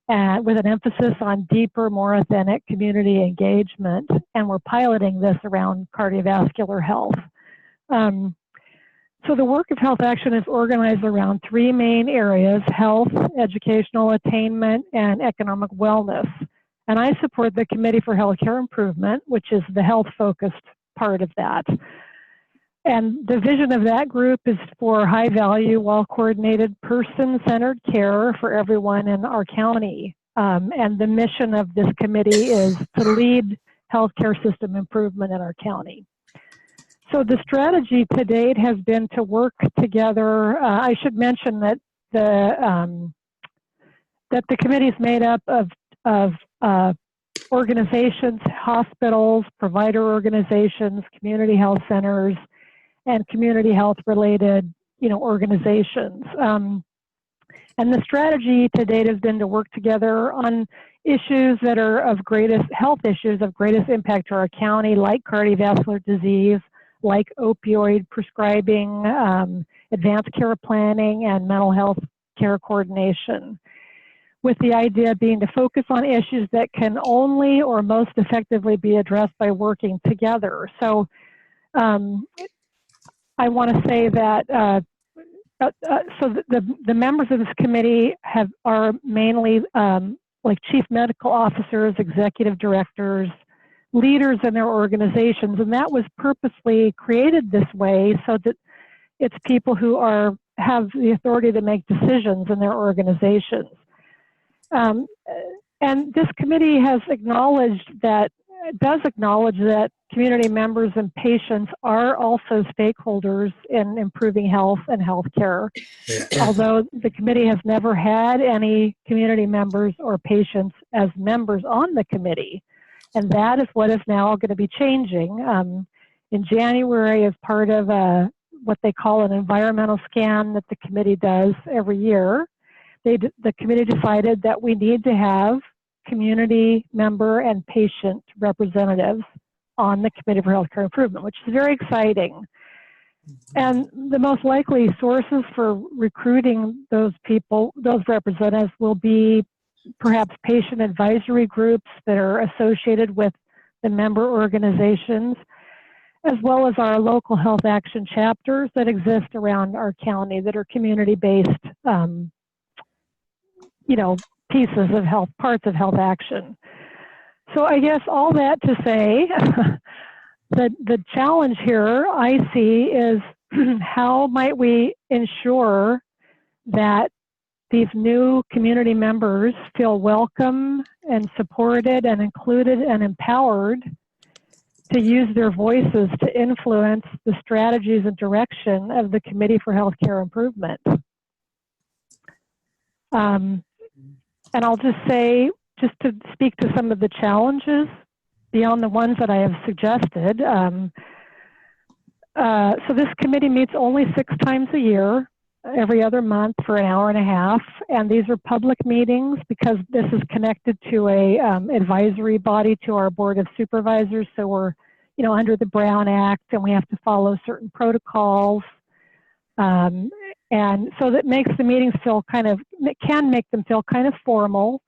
with an emphasis on deeper, more authentic community engagement. And we're piloting this around cardiovascular health. So the work of Health Action is organized around three main areas: health, educational attainment, and economic wellness. And I support the Committee for Healthcare Improvement, which is the health-focused part of that. And the vision of that group is for high-value, well-coordinated, person-centered care for everyone in our county. And the mission of this committee is to lead healthcare system improvement in our county. So the strategy to date has been to work together. I should mention that the committee is made up of organizations, hospitals, provider organizations, community health centers, and community health related, organizations. And the strategy to date has been to work together on issues that are of greatest health issues of greatest impact to our county, like cardiovascular disease, like opioid prescribing, advanced care planning, and mental health care coordination, with the idea being to focus on issues that can only or most effectively be addressed by working together. So I want to say that the members of this committee are mainly like chief medical officers, executive directors, leaders in their organizations, and that was purposely created this way so that it's people who have the authority to make decisions in their organizations. And this committee does acknowledge that community members and patients are also stakeholders in improving health and healthcare. Although the committee has never had any community members or patients as members on the committee. And that is what is now going to be changing. In January, as part of what they call an environmental scan that the committee does every year, the committee decided that we need to have community member and patient representatives on the Committee for Healthcare Improvement, which is very exciting. And the most likely sources for recruiting those people, those representatives, will be perhaps patient advisory groups that are associated with the member organizations, as well as our local health action chapters that exist around our county that are community-based, pieces of health, parts of health action. So I guess all that to say, the challenge here I see is how might we ensure that these new community members feel welcome and supported and included and empowered to use their voices to influence the strategies and direction of the Committee for Healthcare Improvement. And I'll just say, just to speak to some of the challenges beyond the ones that I have suggested. So this committee meets only 6 times a year, every other month for an hour and a half. And these are public meetings because this is connected to a advisory body to our Board of Supervisors. So we're, under the Brown Act, and we have to follow certain protocols. And so that makes the meetings feel it can make them feel kind of formal.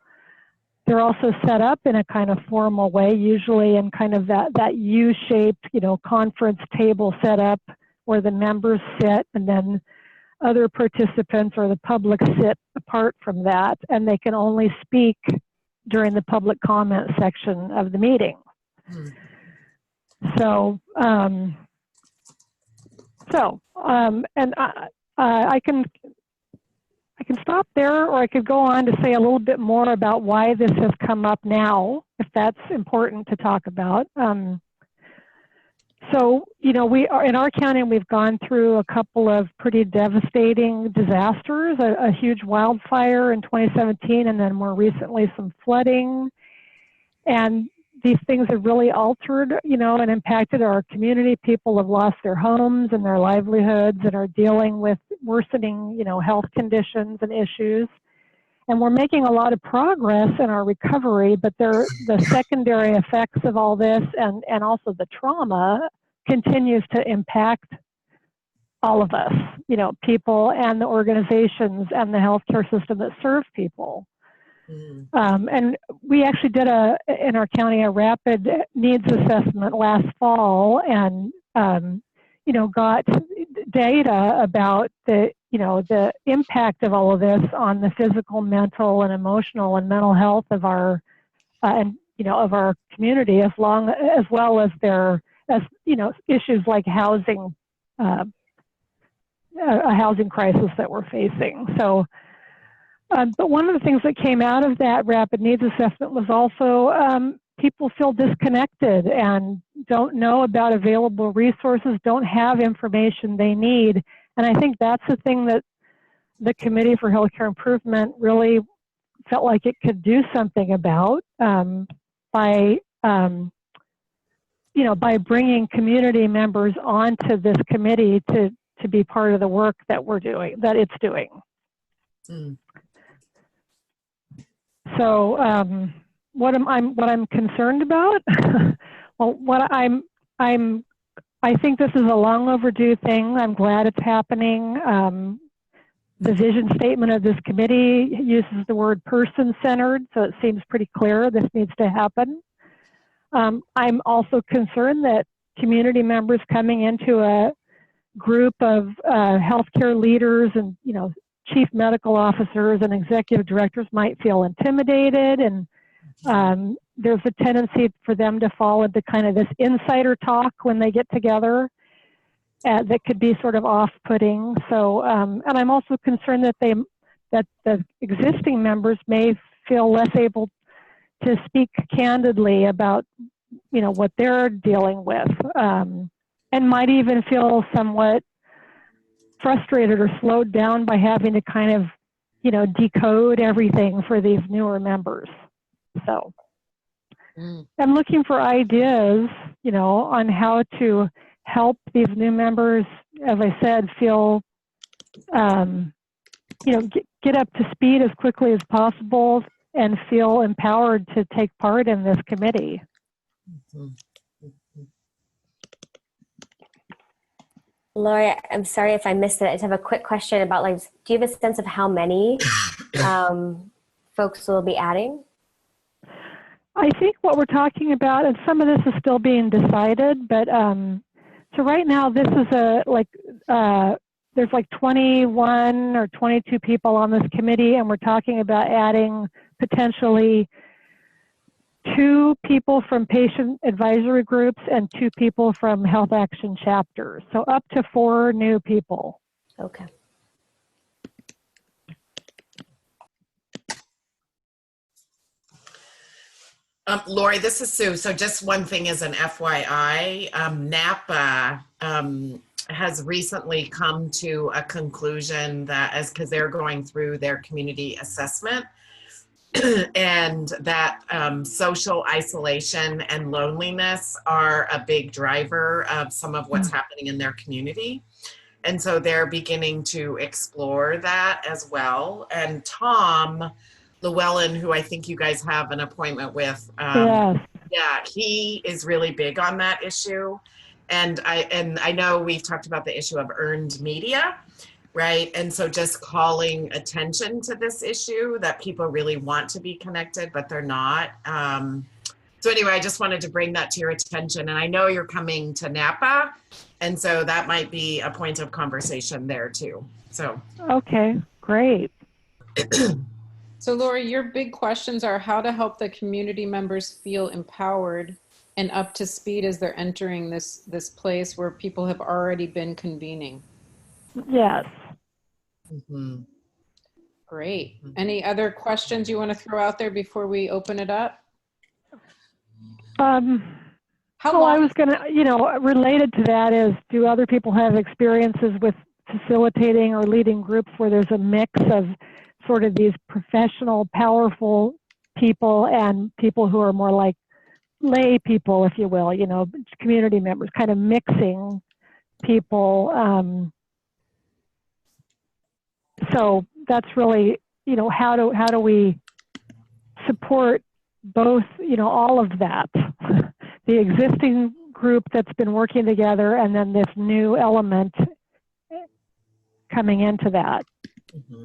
They're also set up in a kind of formal way, usually in kind of that U-shaped, conference table setup where the members sit and then other participants or the public sit apart from that, and they can only speak during the public comment section of the meeting. So, and I can stop there, or I could go on to say a little bit more about why this has come up now, if that's important to talk about. So, we are in our county, we've gone through a couple of pretty devastating disasters, a huge wildfire in 2017, and then more recently some flooding. And these things have really altered, and impacted our community. People have lost their homes and their livelihoods and are dealing with worsening, health conditions and issues. And we're making a lot of progress in our recovery, but the secondary effects of all this and also the trauma continues to impact all of us, people and the organizations and the healthcare system that serve people. And we actually did in our county a rapid needs assessment last fall, and got data about the impact of all of this on the physical, mental, and emotional and mental health of our of our community, as well as issues like housing, a housing crisis that we're facing. So. But one of the things that came out of that rapid needs assessment was also people feel disconnected and don't know about available resources, don't have information they need. And I think that's the thing that the Committee for Healthcare Improvement really felt like it could do something about by bringing community members onto this committee to be part of the work that it's doing. So what I'm concerned about? Well, I think this is a long overdue thing. I'm glad it's happening. The vision statement of this committee uses the word person-centered, so it seems pretty clear this needs to happen. I'm also concerned that community members coming into a group of healthcare leaders and chief medical officers and executive directors might feel intimidated, and there's a tendency for them to fall into kind of this insider talk when they get together that could be sort of off-putting. So, and I'm also concerned that the existing members may feel less able to speak candidly about what they're dealing with, and might even feel somewhat frustrated or slowed down by having to kind of, decode everything for these newer members. So I'm looking for ideas, on how to help these new members, as I said, feel, get up to speed as quickly as possible and feel empowered to take part in this committee. Lori, I'm sorry if I missed it. I just have a quick question about, like, do you have a sense of how many folks will be adding? I think what we're talking about, and some of this is still being decided, but so right now this is there's like 21 or 22 people on this committee, and we're talking about adding potentially 2 people from patient advisory groups and 2 people from health action chapters. So up to 4 new people. Okay. Lori, this is Sue. So just one thing as an FYI, NAPA has recently come to a conclusion that because they're going through their community assessment and that social isolation and loneliness are a big driver of some of what's happening in their community. And so they're beginning to explore that as well. And Tom Llewellyn, who I think you guys have an appointment with, Yes. yeah, he is really big on that issue. And I know we've talked about the issue of earned media, right? And so just calling attention to this issue that people really want to be connected, but they're not. So anyway, I just wanted to bring that to your attention. And I know you're coming to Napa, and so that might be a point of conversation there too. So. Okay, great. So Lori, your big questions are how to help the community members feel empowered and up to speed as they're entering this place where people have already been convening. Yes. Mm-hmm. Great. Any other questions you want to throw out there before we open it up? How long? I was going to, related to that is, do other people have experiences with facilitating or leading groups where there's a mix of sort of these professional, powerful people and people who are more like lay people, if you will, community members, kind of mixing people. So that's really, how do we support both, all of that, the existing group that's been working together and then this new element coming into that. Mm-hmm.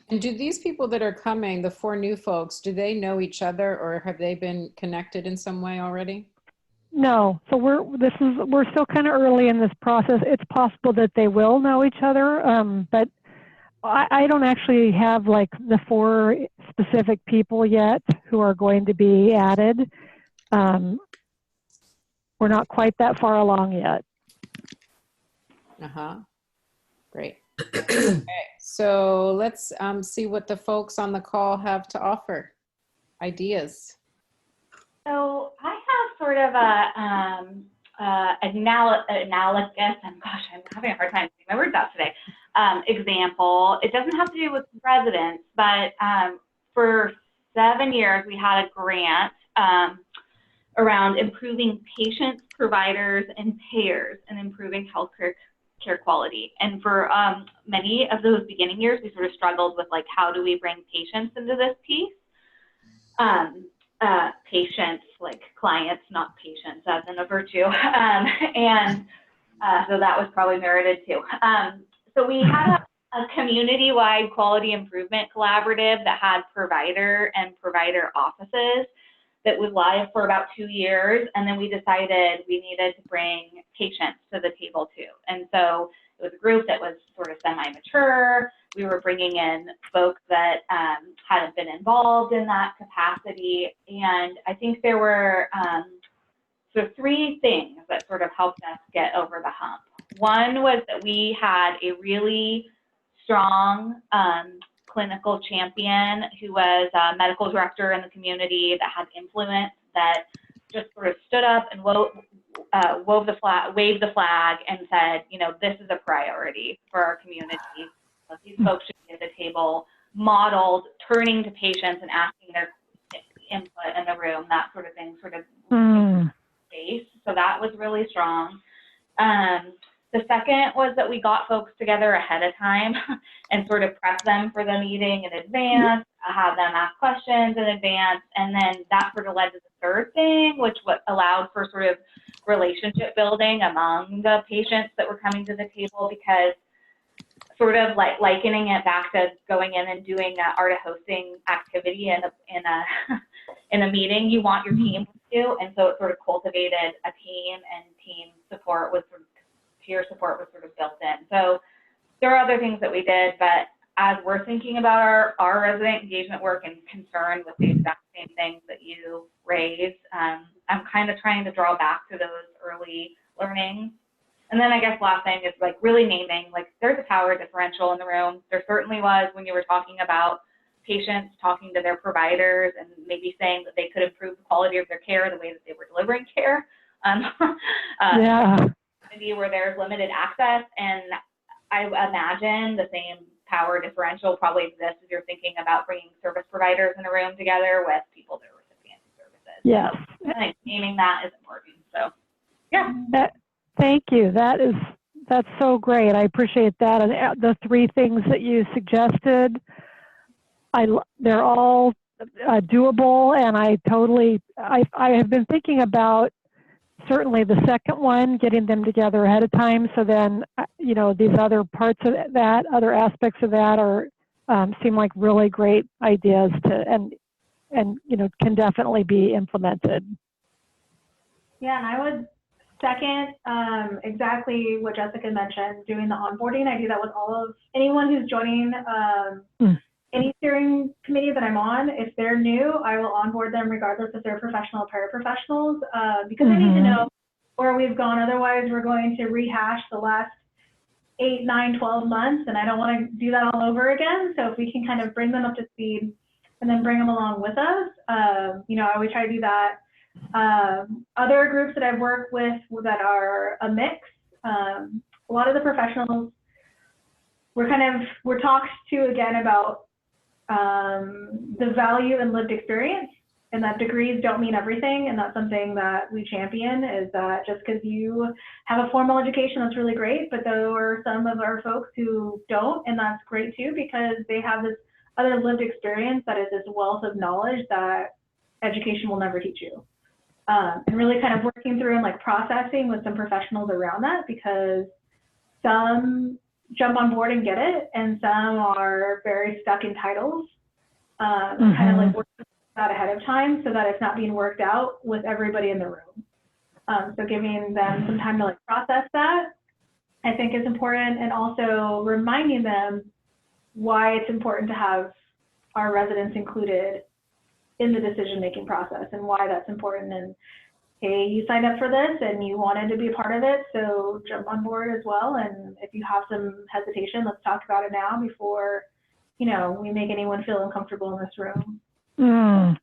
And do these people that are coming, the 4 new folks, do they know each other or have they been connected in some way already? No. So we're still kind of early in this process. It's possible that they will know each other, but I don't actually have like the 4 specific people yet who are going to be added. We're not quite that far along yet. Great. Okay, so let's see what the folks on the call have to offer. Ideas. So I have sort of analogous, and gosh, I'm having a hard time getting my words out today, example. It doesn't have to do with residents, but for 7 years we had a grant around improving patients, providers, and payers and improving healthcare care quality. And for many of those beginning years, we sort of struggled with like, how do we bring patients into this piece? Patients, like clients, not patients, as in a virtue. So that was probably merited too. So we had a community-wide quality improvement collaborative that had provider and provider offices that was live for about 2 years. And then we decided we needed to bring patients to the table too. And so it was a group that was sort of semi-mature. We were bringing in folks that hadn't been involved in that capacity. And I think there were sort of 3 things that sort of helped us get over the hump. One was that we had a really strong clinical champion who was a medical director in the community that had influence, that just sort of stood up and waved the flag and said, this is a priority for our community. So these folks should be at the table, modeled, turning to patients and asking their input in the room, that sort of thing, sort of space. So that was really strong. The The second was that we got folks together ahead of time and sort of prepped them for the meeting in advance, have them ask questions in advance, and then that sort of led to the third thing, which allowed for sort of relationship building among the patients that were coming to the table, because sort of like likening it back to going in and doing an art of hosting activity in a meeting, you want your team to do, and so it sort of cultivated a team, and team support was sort of, peer support was sort of built in. So there are other things that we did, but as we're thinking about our resident engagement work and concerned with the exact same things that you raised, I'm kind of trying to draw back to those early learnings. And then I guess last thing is like really naming, like there's a power differential in the room. There certainly was when you were talking about patients talking to their providers and maybe saying that they could improve the quality of their care, the way that they were delivering care. Where there's limited access, and I imagine the same power differential probably exists if you're thinking about bringing service providers in a room together with people that are recipients of services. Yes. So I think naming that is important. So yeah. Thank you. That's so great. I appreciate that. And the three things that you suggested, they're all doable, and I have been thinking about certainly the second one, getting them together ahead of time. So then, these other parts of that, other aspects of that seem like really great ideas and can definitely be implemented. Yeah, and I would second exactly what Jessica mentioned, doing the onboarding. I do that with anyone who's joining any steering committee that I'm on. If they're new, I will onboard them regardless if they're professional or paraprofessionals, because I need to know where we've gone. Otherwise, we're going to rehash the last 8, 9, 12 months, and I don't want to do that all over again. So if we can kind of bring them up to speed and then bring them along with us, I always try to do that. Other groups that I've worked with that are a mix, a lot of the professionals, we're talked to again about the value in lived experience, and that degrees don't mean everything. And that's something that we champion, is that just because you have a formal education, that's really great, but there are some of our folks who don't, and that's great too, because they have this other lived experience that is this wealth of knowledge that education will never teach you. And really kind of working through and like processing with some professionals around that, because some jump on board and get it, and some are very stuck in titles. Kind of like working that ahead of time so that it's not being worked out with everybody in the room. So giving them some time to like process that, I think, is important, and also reminding them why it's important to have our residents included in the decision-making process and why that's important. And hey, you signed up for this and you wanted to be a part of it, so jump on board as well. And if you have some hesitation, let's talk about it now before, we make anyone feel uncomfortable in this room. A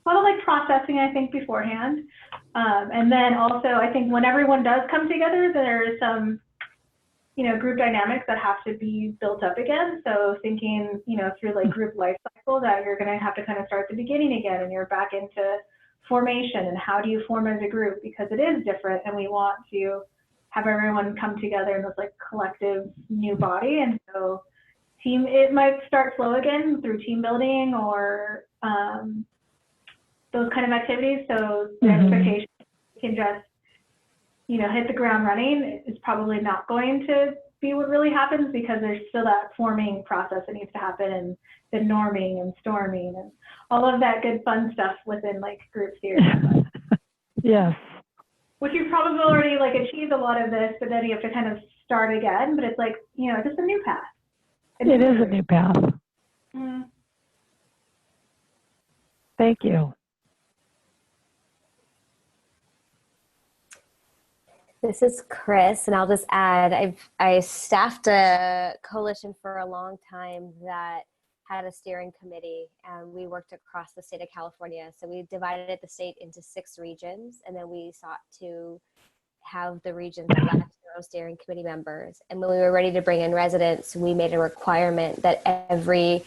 lot of like processing, I think, beforehand. And then also, I think when everyone does come together, there's some, group dynamics that have to be built up again. So thinking, through like group life cycle, that you're going to have to kind of start at the beginning again, and you're back into formation, and how do you form as a group, because it is different, and we want to have everyone come together in this like collective new body. And so it might start slow again through team building or those kind of activities. So the expectation can just, hit the ground running is probably not going to be what really happens, because there's still that forming process that needs to happen, and the norming and storming and all of that good fun stuff within like group theory. Yes. Which you've probably already like achieved a lot of this, but then you have to kind of start again. But it's like, just a new path. It is a new path. Thank you. This is Chris, and I'll just add, I staffed a coalition for a long time that had a steering committee, and we worked across the state of California. So we divided the state into 6 regions, and then we sought to have the regions elect their own steering committee members. And when we were ready to bring in residents, we made a requirement that every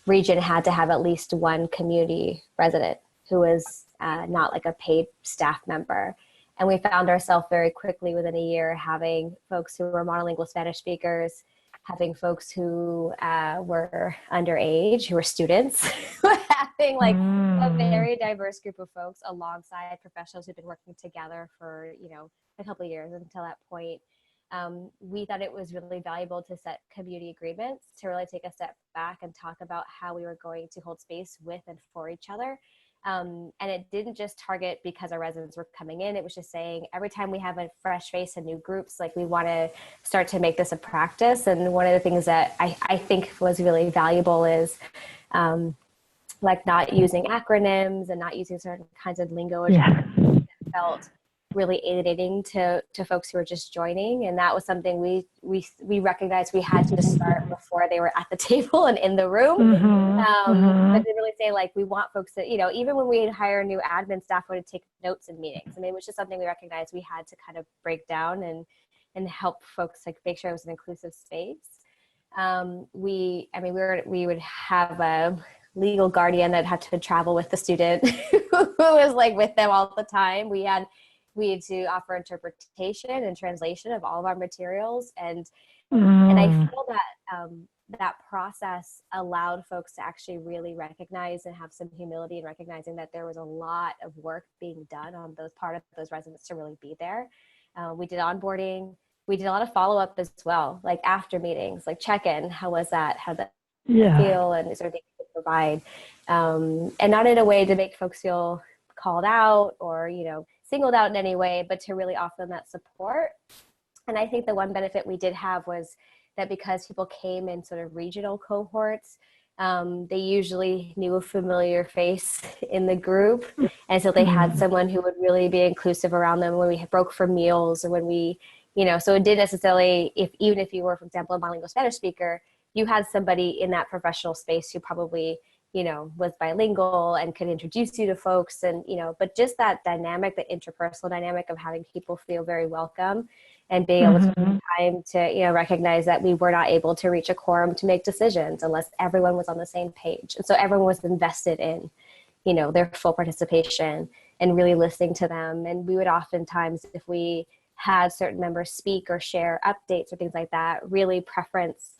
region had to have at least one community resident who was not like a paid staff member. And we found ourselves very quickly within a year having folks who were monolingual Spanish speakers, having folks who were underage, who were students, having like a very diverse group of folks alongside professionals who've been working together for, you know, a couple of years until that point. We thought it was really valuable to set community agreements to really take a step back and talk about how we were going to hold space with and for each other. And it didn't just target because our residents were coming in. It was just saying every time we have a fresh face and new groups, like we want to start to make this a practice. And one of the things that I think was really valuable is like not using acronyms and not using certain kinds of lingo that felt really alienating to folks who were just joining. And that was something we recognized we had to start before they were at the table and in the room. But to really say, like, we want folks that, you know, even when we hire new admin staff would take notes in meetings. I mean, it was just something we recognized we had to kind of break down and help folks like make sure it was an inclusive space. We would have a legal guardian that had to travel with the student who was like with them all the time. We had to offer interpretation and translation of all of our materials. And I feel that that process allowed folks to actually really recognize and have some humility in recognizing that there was a lot of work being done on those part of those residents to really be there. We did onboarding. We did a lot of follow-up as well, like after meetings, like check-in. How was that? How did that feel? And sort of things to provide. And not in a way to make folks feel called out or, you know, singled out in any way, but to really offer them that support. And I think the one benefit we did have was that because people came in sort of regional cohorts, they usually knew a familiar face in the group. And so they had someone who would really be inclusive around them when we broke for meals or when we, you know, so it didn't necessarily, even if you were, for example, a bilingual Spanish speaker, you had somebody in that professional space who probably, you know, was bilingual and could introduce you to folks and, you know, but just that dynamic, the interpersonal dynamic of having people feel very welcome and being able to take time to, you know, recognize that we were not able to reach a quorum to make decisions unless everyone was on the same page. And so everyone was invested in, you know, their full participation and really listening to them. And we would oftentimes, if we had certain members speak or share updates or things like that, really preference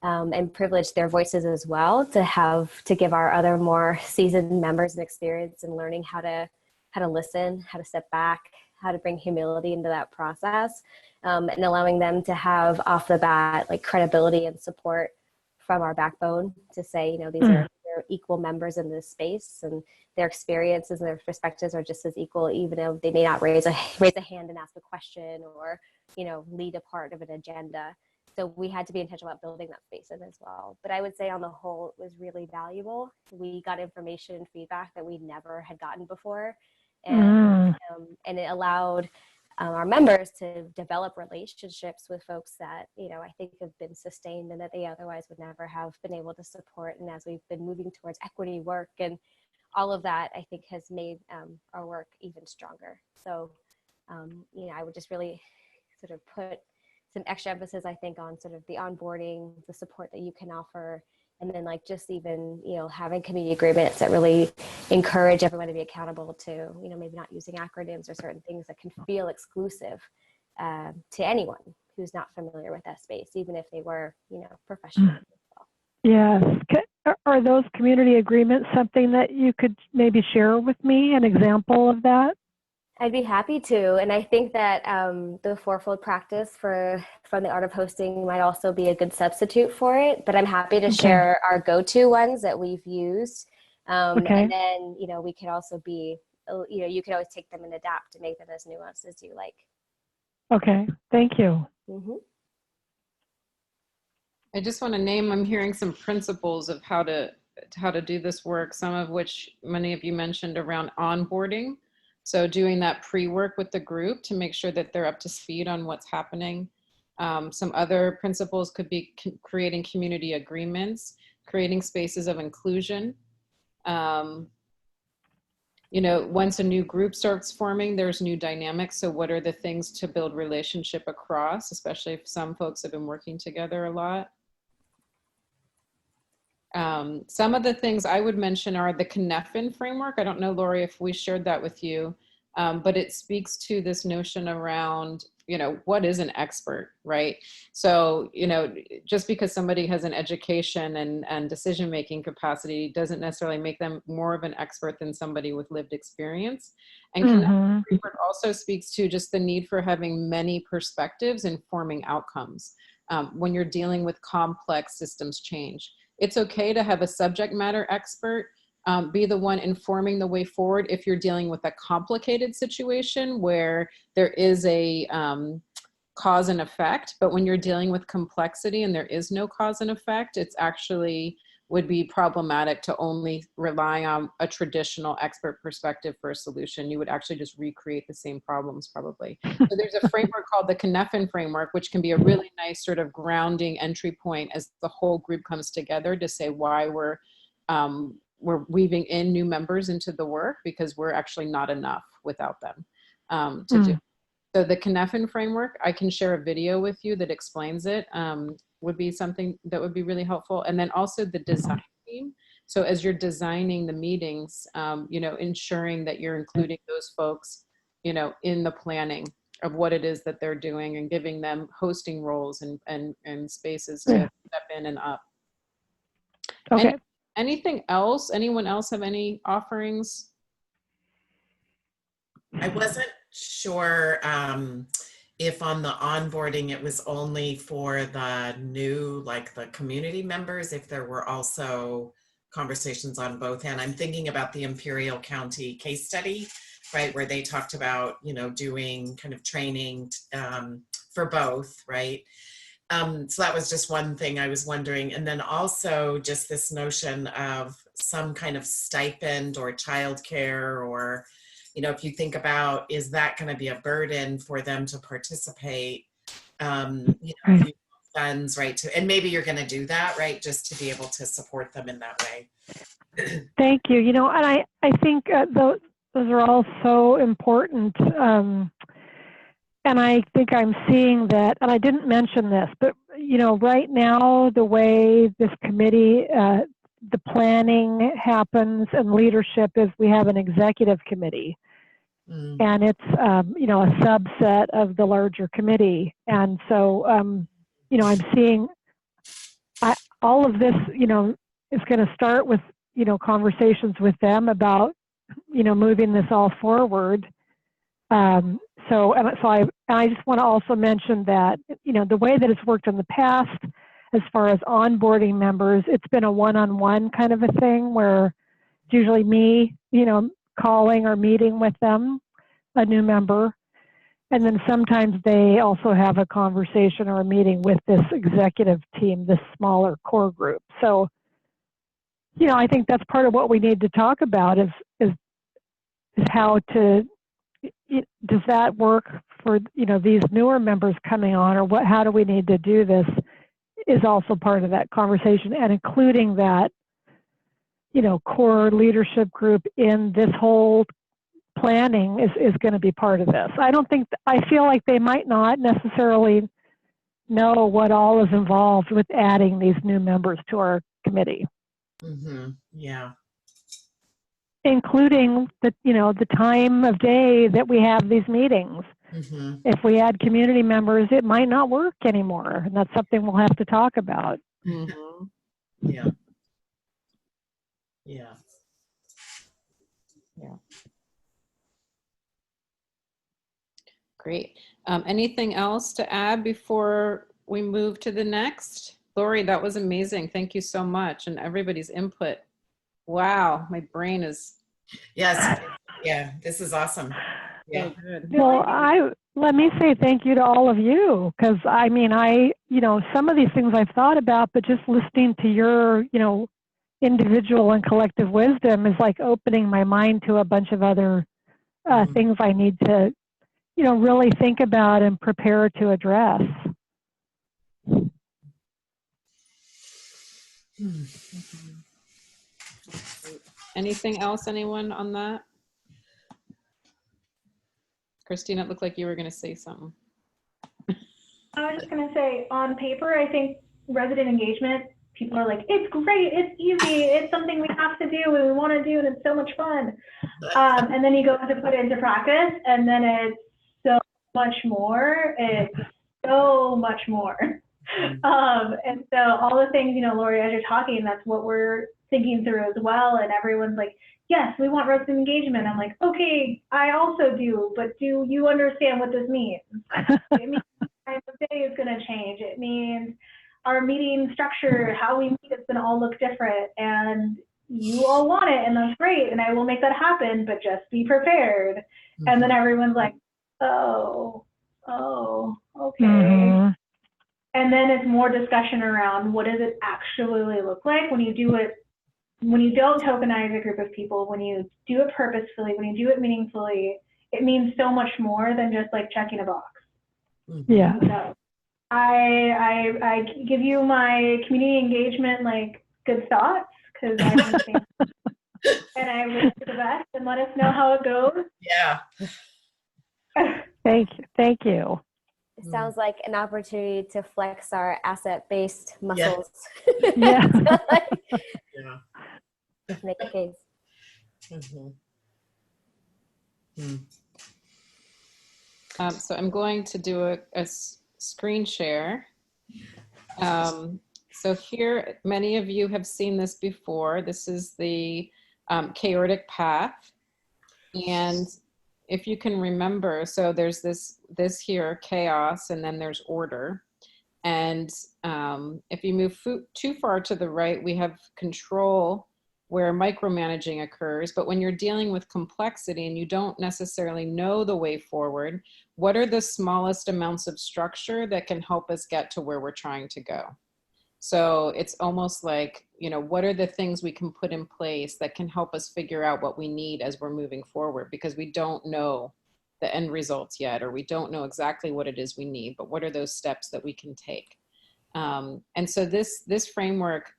and privilege their voices as well to give our other more seasoned members an experience in learning how to listen, how to step back, how to bring humility into that process, and allowing them to have off the bat like credibility and support from our backbone to say, you know, these are equal members in this space and their experiences and their perspectives are just as equal, even though they may not raise a hand and ask a question or, you know, lead a part of an agenda. So we had to be intentional about building that space in as well. But I would say on the whole, it was really valuable. We got information and feedback that we never had gotten before. And it allowed our members to develop relationships with folks that, you know, I think have been sustained and that they otherwise would never have been able to support. And as we've been moving towards equity work and all of that, I think has made our work even stronger. So, you know, I would just really sort of put some extra emphasis, I think, on sort of the onboarding, the support that you can offer, and then like just even, you know, having community agreements that really encourage everyone to be accountable to, you know, maybe not using acronyms or certain things that can feel exclusive to anyone who's not familiar with that space, even if they were, you know, professional as well. Yes. Are those community agreements something that you could maybe share with me, an example of that? I'd be happy to. And I think that the fourfold practice from the art of hosting might also be a good substitute for it, but I'm happy to share our go-to ones that we've used. And then, you know, we could also be, you know, you can always take them and adapt to make them as nuanced as you like. Okay, thank you. I just want to name, I'm hearing some principles of how to do this work, some of which many of you mentioned around onboarding. So doing that pre-work with the group to make sure that they're up to speed on what's happening. Some other principles could be creating community agreements, creating spaces of inclusion. You know, once a new group starts forming, there's new dynamics. So what are the things to build relationship across, especially if some folks have been working together a lot? Some of the things I would mention are the Convening framework. I don't know, Lori, if we shared that with you, but it speaks to this notion around, you know, what is an expert, right? So, you know, just because somebody has an education and decision-making capacity doesn't necessarily make them more of an expert than somebody with lived experience. And Connected Framework also speaks to just the need for having many perspectives in forming outcomes when you're dealing with complex systems change. It's okay to have a subject matter expert be the one informing the way forward if you're dealing with a complicated situation where there is a cause and effect. But when you're dealing with complexity and there is no cause and effect, it's actually would be problematic to only rely on a traditional expert perspective for a solution. You would actually just recreate the same problems probably. So there's a framework called the Convening framework, which can be a really nice sort of grounding entry point as the whole group comes together to say why we're weaving in new members into the work, because we're actually not enough without them to do. So the Convening framework, I can share a video with you that explains it, would be something that would be really helpful. And then also the design team. So as you're designing the meetings, you know, ensuring that you're including those folks, you know, in the planning of what it is that they're doing and giving them hosting roles and spaces to step in and up. Okay. Anything else? Anyone else have any offerings? I wasn't sure if on the onboarding it was only for the new, like the community members, if there were also conversations on both ends. I'm thinking about the Imperial County case study, right, where they talked about, you know, doing kind of training for both, right? So that was just one thing I was wondering. And then also just this notion of some kind of stipend or childcare, or, you know, if you think about, is that going to be a burden for them to participate? You know, if you funds, right, and maybe you're going to do that, right, just to be able to support them in that way. Thank you. You know, and I think those are all so important. And I think I'm seeing that, and I didn't mention this, but, you know, right now, the way this committee, the planning happens and leadership is we have an executive committee. And it's, you know, a subset of the larger committee. And so, you know, I'm seeing all of this, you know, is going to start with, you know, conversations with them about, you know, moving this all forward. So I just want to also mention that, you know, the way that it's worked in the past, as far as onboarding members, it's been a one-on-one kind of a thing where it's usually me, you know, calling or meeting with them, a new member. And then sometimes they also have a conversation or a meeting with this executive team, this smaller core group. So, you know, I think that's part of what we need to talk about is how to, does that work for, you know, these newer members coming on, or how do we need to do this is also part of that conversation, and including that, you know, core leadership group in this whole planning is going to be part of this. I feel like they might not necessarily know what all is involved with adding these new members to our committee. Yeah. Including the, you know, the time of day that we have these meetings. If we add community members, it might not work anymore, and that's something we'll have to talk about. Yeah. Yeah. Yeah. Great. Anything else to add before we move to the next? Lori, that was amazing. Thank you so much. And everybody's input. Wow, my brain is. Yes. Yeah, this is awesome. Yeah. So good. Well, let me say thank you to all of you, because I mean, you know, some of these things I've thought about, but just listening to your, you know, individual and collective wisdom is like opening my mind to a bunch of other things I need to, you know, really think about and prepare to address. Anything else, anyone on that? Christine, it looked like you were going to say something. I was just going to say, on paper, I think resident engagement, people are like, it's great, it's easy, it's something we have to do and we want to do, and it's so much fun. And then you go to put it into practice, and then it's so much more. It's so much more. And so all the things, Lori, as you're talking, that's what we're thinking through as well. And everyone's like, yes, we want resident engagement. I'm like, okay, I also do, but do you understand what this means? It means the time of day is going to change. It means our meeting structure, how we meet, is going to all look different. And you all want it, and that's great, and I will make that happen, but just be prepared. Mm-hmm. And then everyone's like, oh, okay. Mm-hmm. And then it's more discussion around what does it actually look like when you do it, when you don't tokenize a group of people, when you do it purposefully, when you do it meaningfully. It means so much more than just like checking a box. Yeah. So I give you my community engagement like good thoughts, because I understand. And I wish you the best, and let us know how it goes. Yeah. Thank you. It sounds like an opportunity to flex our asset-based muscles. Yeah. Yeah. Make a case. So I'm going to do a screen share. So here, many of you have seen this before. This is the chaotic path. And if you can remember, so there's this here, chaos, and then there's order. And if you move too far to the right, we have control, where micromanaging occurs. But when you're dealing with complexity and you don't necessarily know the way forward, what are the smallest amounts of structure that can help us get to where we're trying to go? So it's almost like, what are the things we can put in place that can help us figure out what we need as we're moving forward? Because we don't know the end results yet, or we don't know exactly what it is we need, but what are those steps that we can take? And so this framework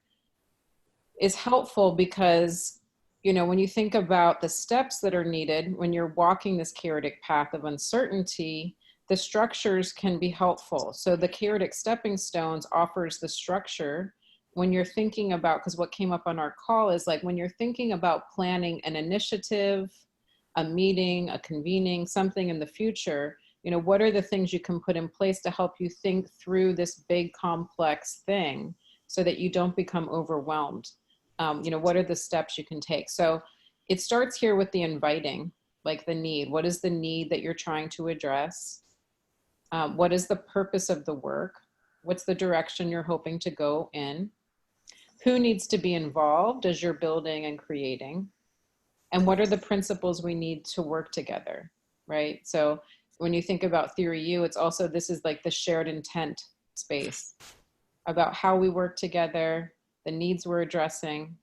is helpful because, when you think about the steps that are needed, when you're walking this chaotic path of uncertainty, the structures can be helpful. So the chaotic stepping stones offers the structure when you're thinking about, because what came up on our call is like, when you're thinking about planning an initiative, a meeting, a convening, something in the future, what are the things you can put in place to help you think through this big complex thing so that you don't become overwhelmed? What are the steps you can take? So it starts here with the inviting, like the need. What is the need that you're trying to address? What is the purpose of the work? What's the direction you're hoping to go in? Who needs to be involved as you're building and creating? And what are the principles we need to work together, right? So when you think about Theory U, it's also, this is like the shared intent space about how we work together, the needs we're addressing.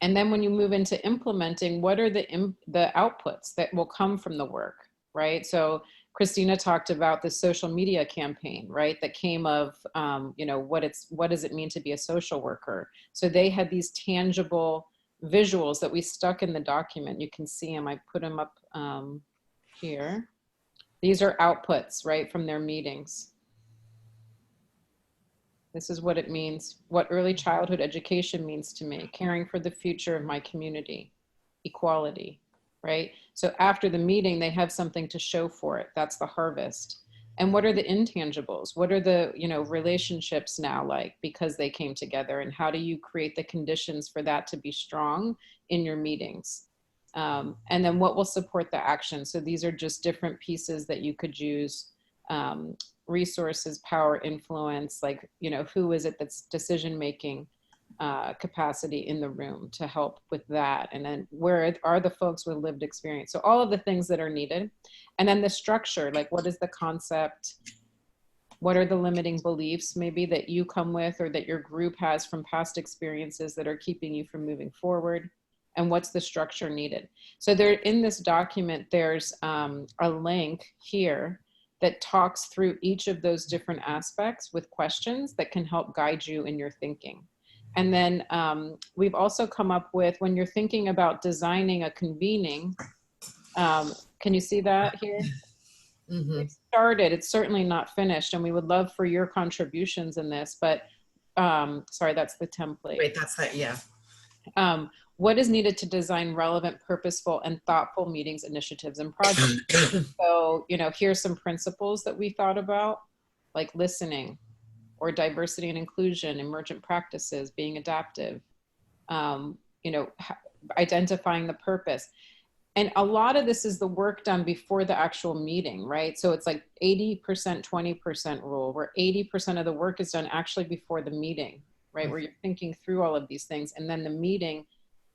And then when you move into implementing, what are the outputs that will come from the work, right? So Christina talked about the social media campaign, right? That came of, what does it mean to be a social worker? So they had these tangible visuals that we stuck in the document. You can see them. I put them up here. These are outputs, right, from their meetings. This is what it means, what early childhood education means to me, caring for the future of my community, equality, right? So after the meeting, they have something to show for it. That's the harvest. And what are the intangibles? What are the, relationships now like because they came together? And how do you create the conditions for that to be strong in your meetings? And then what will support the action? So these are just different pieces that you could use. Resources, power, influence, like, who is it that's decision-making capacity in the room to help with that? And then where are the folks with lived experience? So all of the things that are needed. And then the structure, like what is the concept? What are the limiting beliefs maybe that you come with or that your group has from past experiences that are keeping you from moving forward? And what's the structure needed? So there, in this document, there's a link here that talks through each of those different aspects with questions that can help guide you in your thinking. And then we've also come up with, when you're thinking about designing a convening, can you see that here? Mm-hmm. It started, it's certainly not finished, and we would love for your contributions in this, but sorry, that's the template. Wait, that's that, yeah. What is needed to design relevant, purposeful, and thoughtful meetings, initiatives, and projects? So, here's some principles that we thought about, like listening, or diversity and inclusion, emergent practices, being adaptive, identifying the purpose. And a lot of this is the work done before the actual meeting, right? So it's like 80%, 20% rule, where 80% of the work is done actually before the meeting, right? Where you're thinking through all of these things. And then the meeting,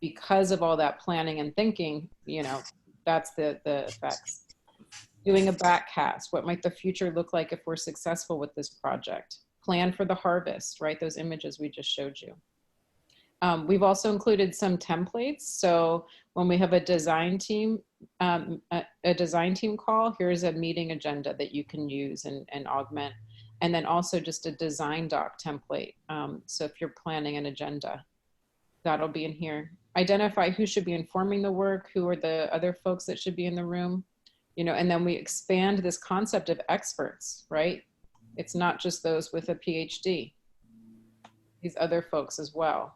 because of all that planning and thinking, that's the effects. Doing a backcast. What might the future look like if we're successful with this project? Plan for the harvest, right? Those images we just showed you. We've also included some templates. So when we have a design team call, here's a meeting agenda that you can use and augment. And then also just a design doc template. So if you're planning an agenda, that'll be in here. Identify who should be informing the work, who are the other folks that should be in the room, and then we expand this concept of experts, right? It's not just those with a PhD, these other folks as well.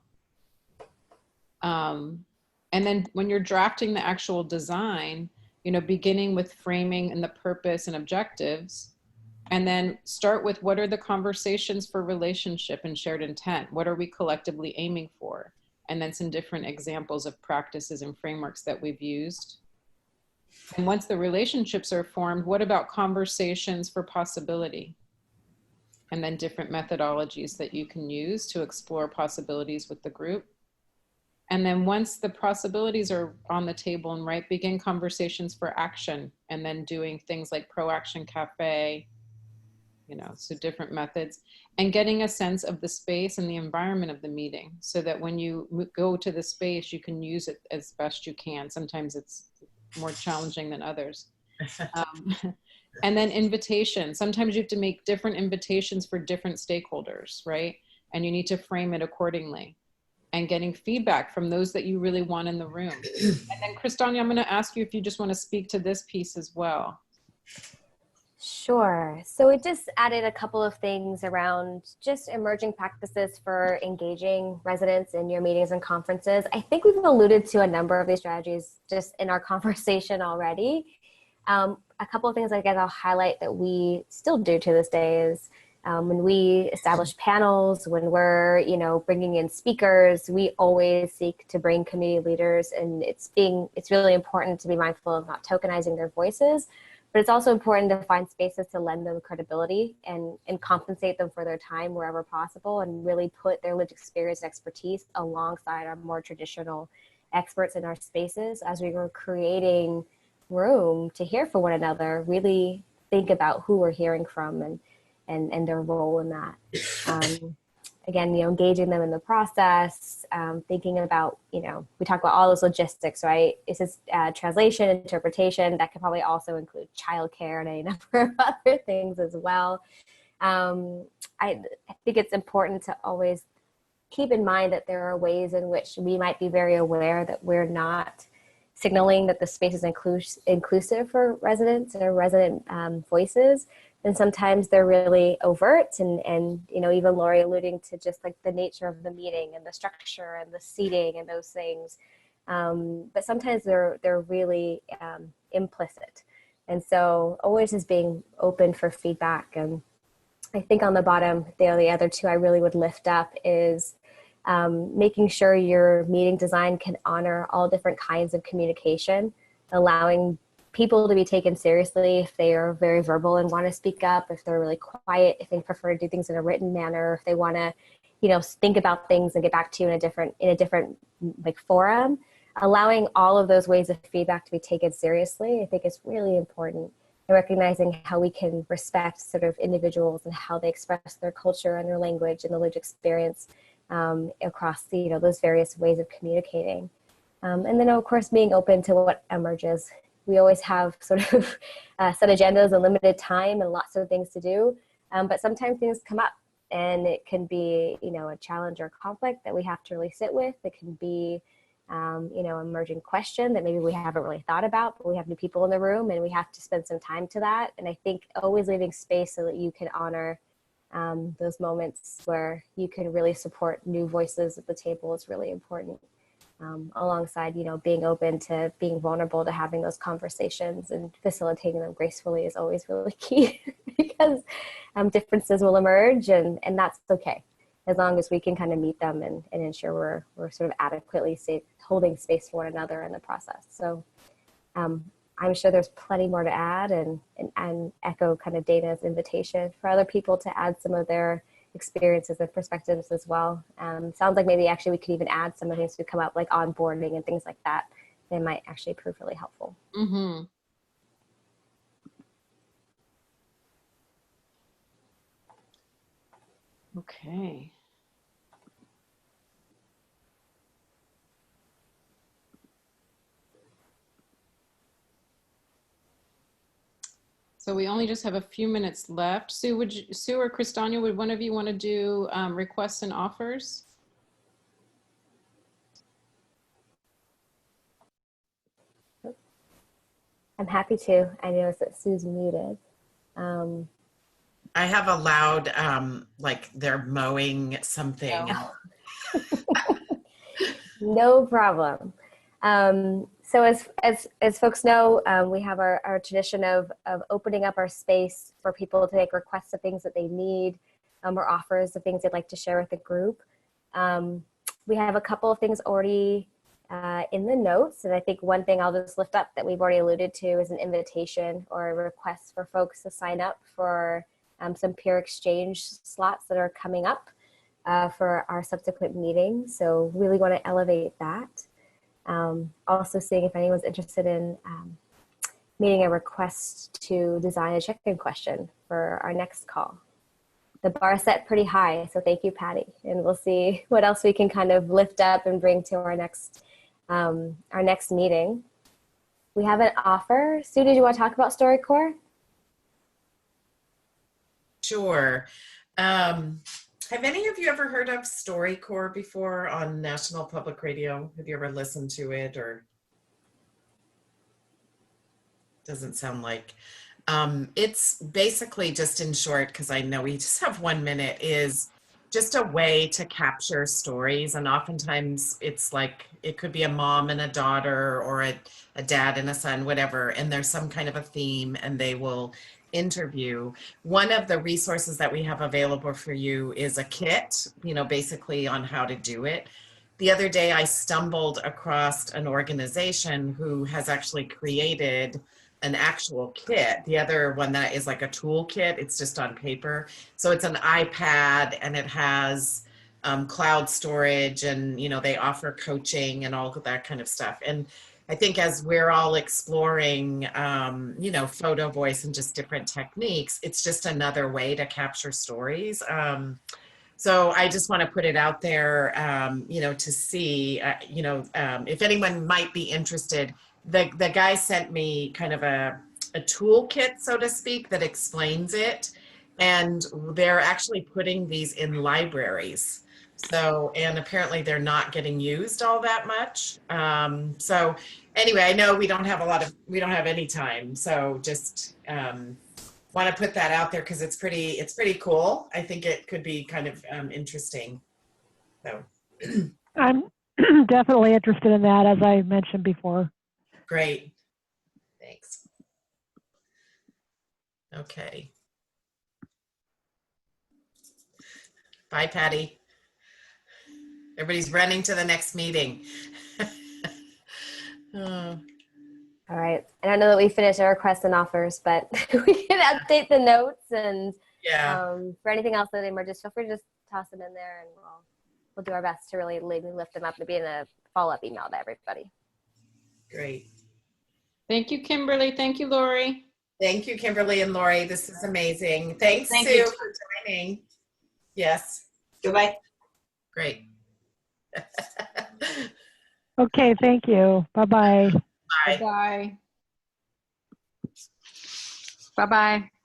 And then when you're drafting the actual design, beginning with framing and the purpose and objectives, and then start with what are the conversations for relationship and shared intent? What are we collectively aiming for? And then some different examples of practices and frameworks that we've used. And once the relationships are formed, what about conversations for possibility? And then different methodologies that you can use to explore possibilities with the group. And then once the possibilities are on the table and right, begin conversations for action, and then doing things like Pro-Action Cafe, so different methods, and getting a sense of the space and the environment of the meeting so that when you go to the space, you can use it as best you can. Sometimes it's more challenging than others. And then invitation. Sometimes you have to make different invitations for different stakeholders, right? And you need to frame it accordingly. And getting feedback from those that you really want in the room. And then Christania, I'm gonna ask you if you just wanna speak to this piece as well. Sure. So we just added a couple of things around just emerging practices for engaging residents in your meetings and conferences. I think we've alluded to a number of these strategies just in our conversation already. A couple of things I guess I'll highlight that we still do to this day is when we establish panels, when we're, bringing in speakers, we always seek to bring community leaders, and it's really important to be mindful of not tokenizing their voices, but it's also important to find spaces to lend them credibility and compensate them for their time wherever possible, and really put their lived experience and expertise alongside our more traditional experts in our spaces as we were creating room to hear from one another, really think about who we're hearing from and their role in that. Again, engaging them in the process, thinking about, we talk about all those logistics, right? This is translation, interpretation, that could probably also include childcare and a number of other things as well. I think it's important to always keep in mind that there are ways in which we might be very aware that we're not signaling that the space is inclusive for residents or resident voices. And sometimes they're really overt and even Lori alluding to just like the nature of the meeting and the structure and the seating and those things. But sometimes they're really implicit. And so always just being open for feedback. And I think on the bottom, the other two I really would lift up is making sure your meeting design can honor all different kinds of communication, allowing people to be taken seriously if they are very verbal and want to speak up, if they're really quiet, if they prefer to do things in a written manner, if they want to, think about things and get back to you in a different like forum. Allowing all of those ways of feedback to be taken seriously, I think is really important. And recognizing how we can respect sort of individuals and how they express their culture and their language and the lived experience across those various ways of communicating. And then of course being open to what emerges. We always have sort of set agendas and limited time and lots of things to do, but sometimes things come up and it can be, a challenge or conflict that we have to really sit with. It can be, emerging question that maybe we haven't really thought about, but we have new people in the room and we have to spend some time to that. And I think always leaving space so that you can honor those moments where you can really support new voices at the table is really important. alongside, you know, being open to being vulnerable to having those conversations and facilitating them gracefully is always really key because differences will emerge and that's okay. As long as we can kind of meet them and ensure we're sort of adequately safe, holding space for one another in the process. So I'm sure there's plenty more to add and echo kind of Dana's invitation for other people to add some of their experiences and perspectives as well. Sounds like maybe actually we could even add some of the things to come up, like onboarding and things like that. They might actually prove really helpful. Mm-hmm. Okay. So we only just have a few minutes left. Sue, Sue or Christania, would one of you want to do requests and offers? I'm happy to. I noticed that Sue's muted. I have a loud, like they're mowing something. No, no problem. So as folks know, we have our tradition of opening up our space for people to make requests of things that they need or offers of things they'd like to share with the group. We have a couple of things already in the notes, and I think one thing I'll just lift up that we've already alluded to is an invitation or a request for folks to sign up for some peer exchange slots that are coming up for our subsequent meetings. So really want to elevate that. Also seeing if anyone's interested in meeting a request to design a check-in question for our next call. The bar set pretty high, so thank you, Patty. And we'll see what else we can kind of lift up and bring to our next meeting. We have an offer. Sue, did you want to talk about StoryCorps? Sure. Have any of you ever heard of StoryCorps before on National Public Radio? Have you ever listened to it, or doesn't sound like? It's basically, just in short, because I know we just have 1 minute, is just a way to capture stories. And oftentimes it's like, it could be a mom and a daughter or a dad and a son, whatever. And there's some kind of a theme and they will interview. One of the resources that we have available for you is a kit, you know, basically on how to do it. The other day I stumbled across an organization who has actually created an actual kit. The other one that is like a toolkit, it's just on paper. So it's an iPad and it has cloud storage, and you know, they offer coaching and all of that kind of stuff. And I think as we're all exploring, you know, photo voice and just different techniques, it's just another way to capture stories. So I just want to put it out there, you know, to see, you know, if anyone might be interested. The guy sent me kind of a toolkit, so to speak, that explains it. And they're actually putting these in libraries. So, and apparently they're not getting used all that much. So anyway, I know we don't have any time. So just want to put that out there because it's pretty cool. I think it could be kind of interesting. So I'm definitely interested in that, as I mentioned before. Great. Thanks. Okay. Bye, Patty. Everybody's running to the next meeting. All right. I don't know that we finished our requests and offers, but we can update the notes, and Yeah. For anything else that emerges, feel free to just toss them in there, and we'll do our best to really lift them up and be in a follow-up email to everybody. Great. Thank you, Kimberly. Thank you, Lori. Thank you, Kimberly and Lori. This is amazing. Thanks, Thank Sue, you. for joining. Yes. Goodbye. Great. Okay, thank you. Bye-bye. Bye. Bye. Bye-bye.